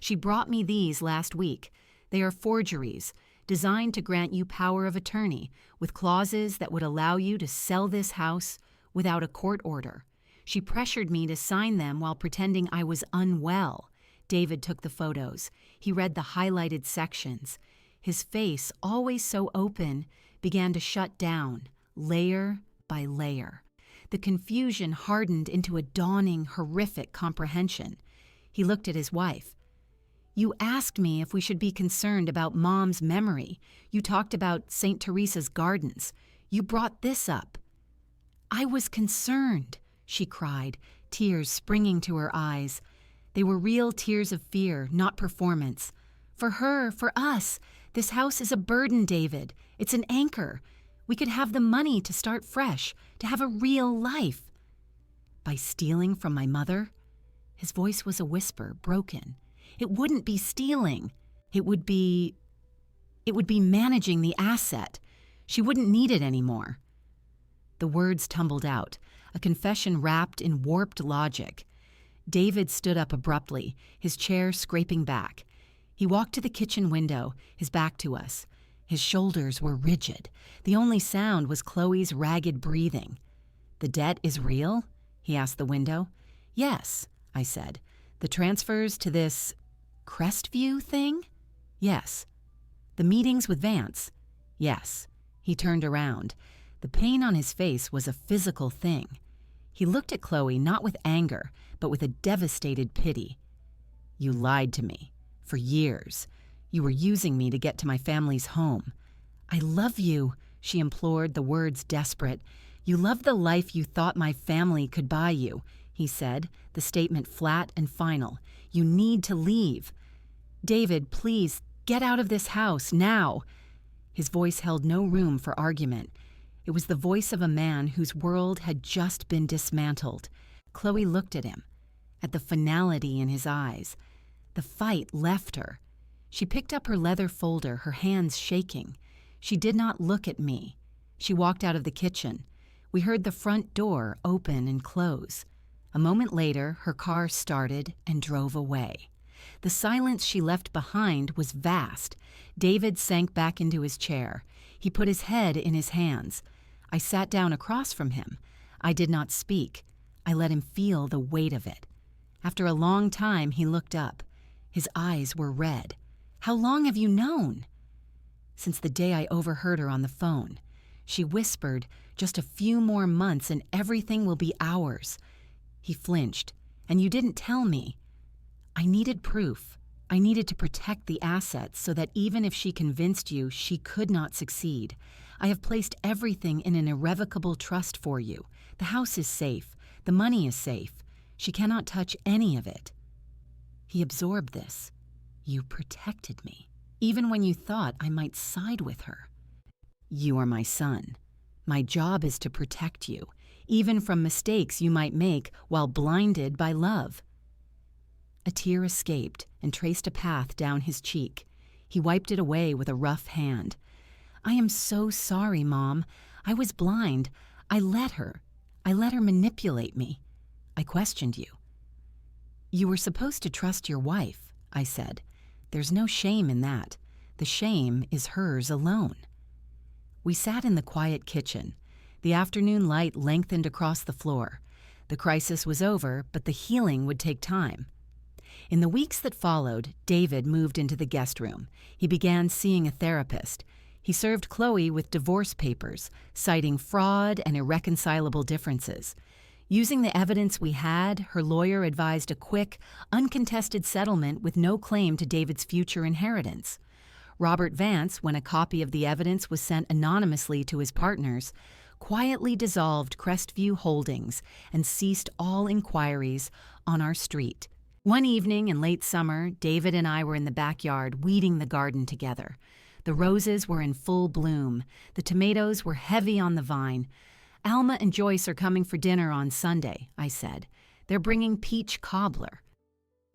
"She brought me these last week. They are forgeries, designed to grant you power of attorney, with clauses that would allow you to sell this house without a court order. She pressured me to sign them while pretending I was unwell. David took the photos. He read the highlighted sections. His face, always so open, began to shut down, layer by layer. The confusion hardened into a dawning, horrific comprehension. He looked at his wife. "You asked me if we should be concerned about Mom's memory. You talked about St. Teresa's gardens. You brought this up." "I was concerned," she cried, tears springing to her eyes. They were real tears of fear, not performance. "For her, for us, this house is a burden, David. It's an anchor. We could have the money to start fresh, to have a real life." "By stealing from my mother?" His voice was a whisper, broken. "It wouldn't be stealing. It would be managing the asset. She wouldn't need it anymore." The words tumbled out, a confession wrapped in warped logic. David stood up abruptly, his chair scraping back. He walked to the kitchen window, his back to us. His shoulders were rigid. The only sound was Chloe's ragged breathing. "The debt is real?" he asked the window. "Yes," I said. "The transfers to this Crestview thing?" "Yes." "The meetings with Vance?" "Yes." He turned around. The pain on his face was a physical thing. He looked at Chloe not with anger, but with a devastated pity. "You lied to me. For years. You were using me to get to my family's home." "I love you," she implored, the words desperate. "You love the life you thought my family could buy you," he said, the statement flat and final. "You need to leave. David, please, get out of this house, now." His voice held no room for argument. It was the voice of a man whose world had just been dismantled. Chloe looked at him, at the finality in his eyes. The fight left her. She picked up her leather folder, her hands shaking. She did not look at me. She walked out of the kitchen. We heard the front door open and close. A moment later, her car started and drove away. The silence she left behind was vast. David sank back into his chair. He put his head in his hands. I sat down across from him. I did not speak. I let him feel the weight of it. After a long time, he looked up. His eyes were red. "How long have you known?" "Since the day I overheard her on the phone." She whispered, "Just a few more months and everything will be ours." He flinched. "And you didn't tell me." "I needed proof. I needed to protect the assets so that even if she convinced you, she could not succeed. I have placed everything in an irrevocable trust for you. The house is safe. The money is safe. She cannot touch any of it." He absorbed this. "You protected me, even when you thought I might side with her. You are my son. My job is to protect you, even from mistakes you might make while blinded by love." A tear escaped and traced a path down his cheek. He wiped it away with a rough hand. "I am so sorry, Mom. I was blind. I let her manipulate me. I questioned you." "You were supposed to trust your wife," I said. "There's no shame in that. The shame is hers alone." We sat in the quiet kitchen. The afternoon light lengthened across the floor. The crisis was over, but the healing would take time. In the weeks that followed, David moved into the guest room. He began seeing a therapist. He served Chloe with divorce papers, citing fraud and irreconcilable differences. Using the evidence we had, her lawyer advised a quick, uncontested settlement with no claim to David's future inheritance. Robert Vance, when a copy of the evidence was sent anonymously to his partners, quietly dissolved Crestview Holdings and ceased all inquiries on our street. One evening in late summer, David and I were in the backyard weeding the garden together. The roses were in full bloom. The tomatoes were heavy on the vine. "Alma and Joyce are coming for dinner on Sunday," I said. "They're bringing peach cobbler."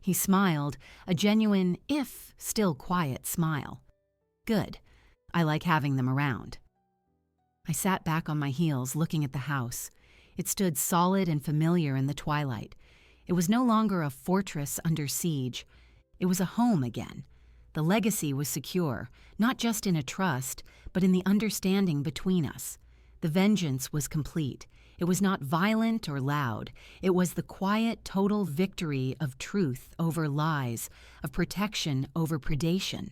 He smiled, a genuine, if still quiet, smile. "Good. I like having them around." I sat back on my heels, looking at the house. It stood solid and familiar in the twilight. It was no longer a fortress under siege. It was a home again. The legacy was secure, not just in a trust, but in the understanding between us. The vengeance was complete. It was not violent or loud. It was the quiet, total victory of truth over lies, of protection over predation.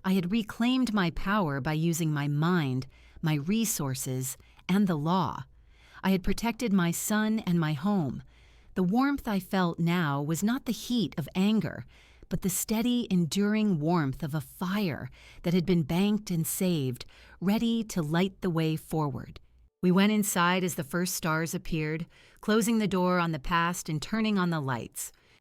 I had reclaimed my power by using my mind, my resources, and the law. I had protected my son and my home. The warmth I felt now was not the heat of anger, but the steady, enduring warmth of a fire that had been banked and saved, ready to light the way forward. We went inside as the first stars appeared, closing the door on the past and turning on the lights.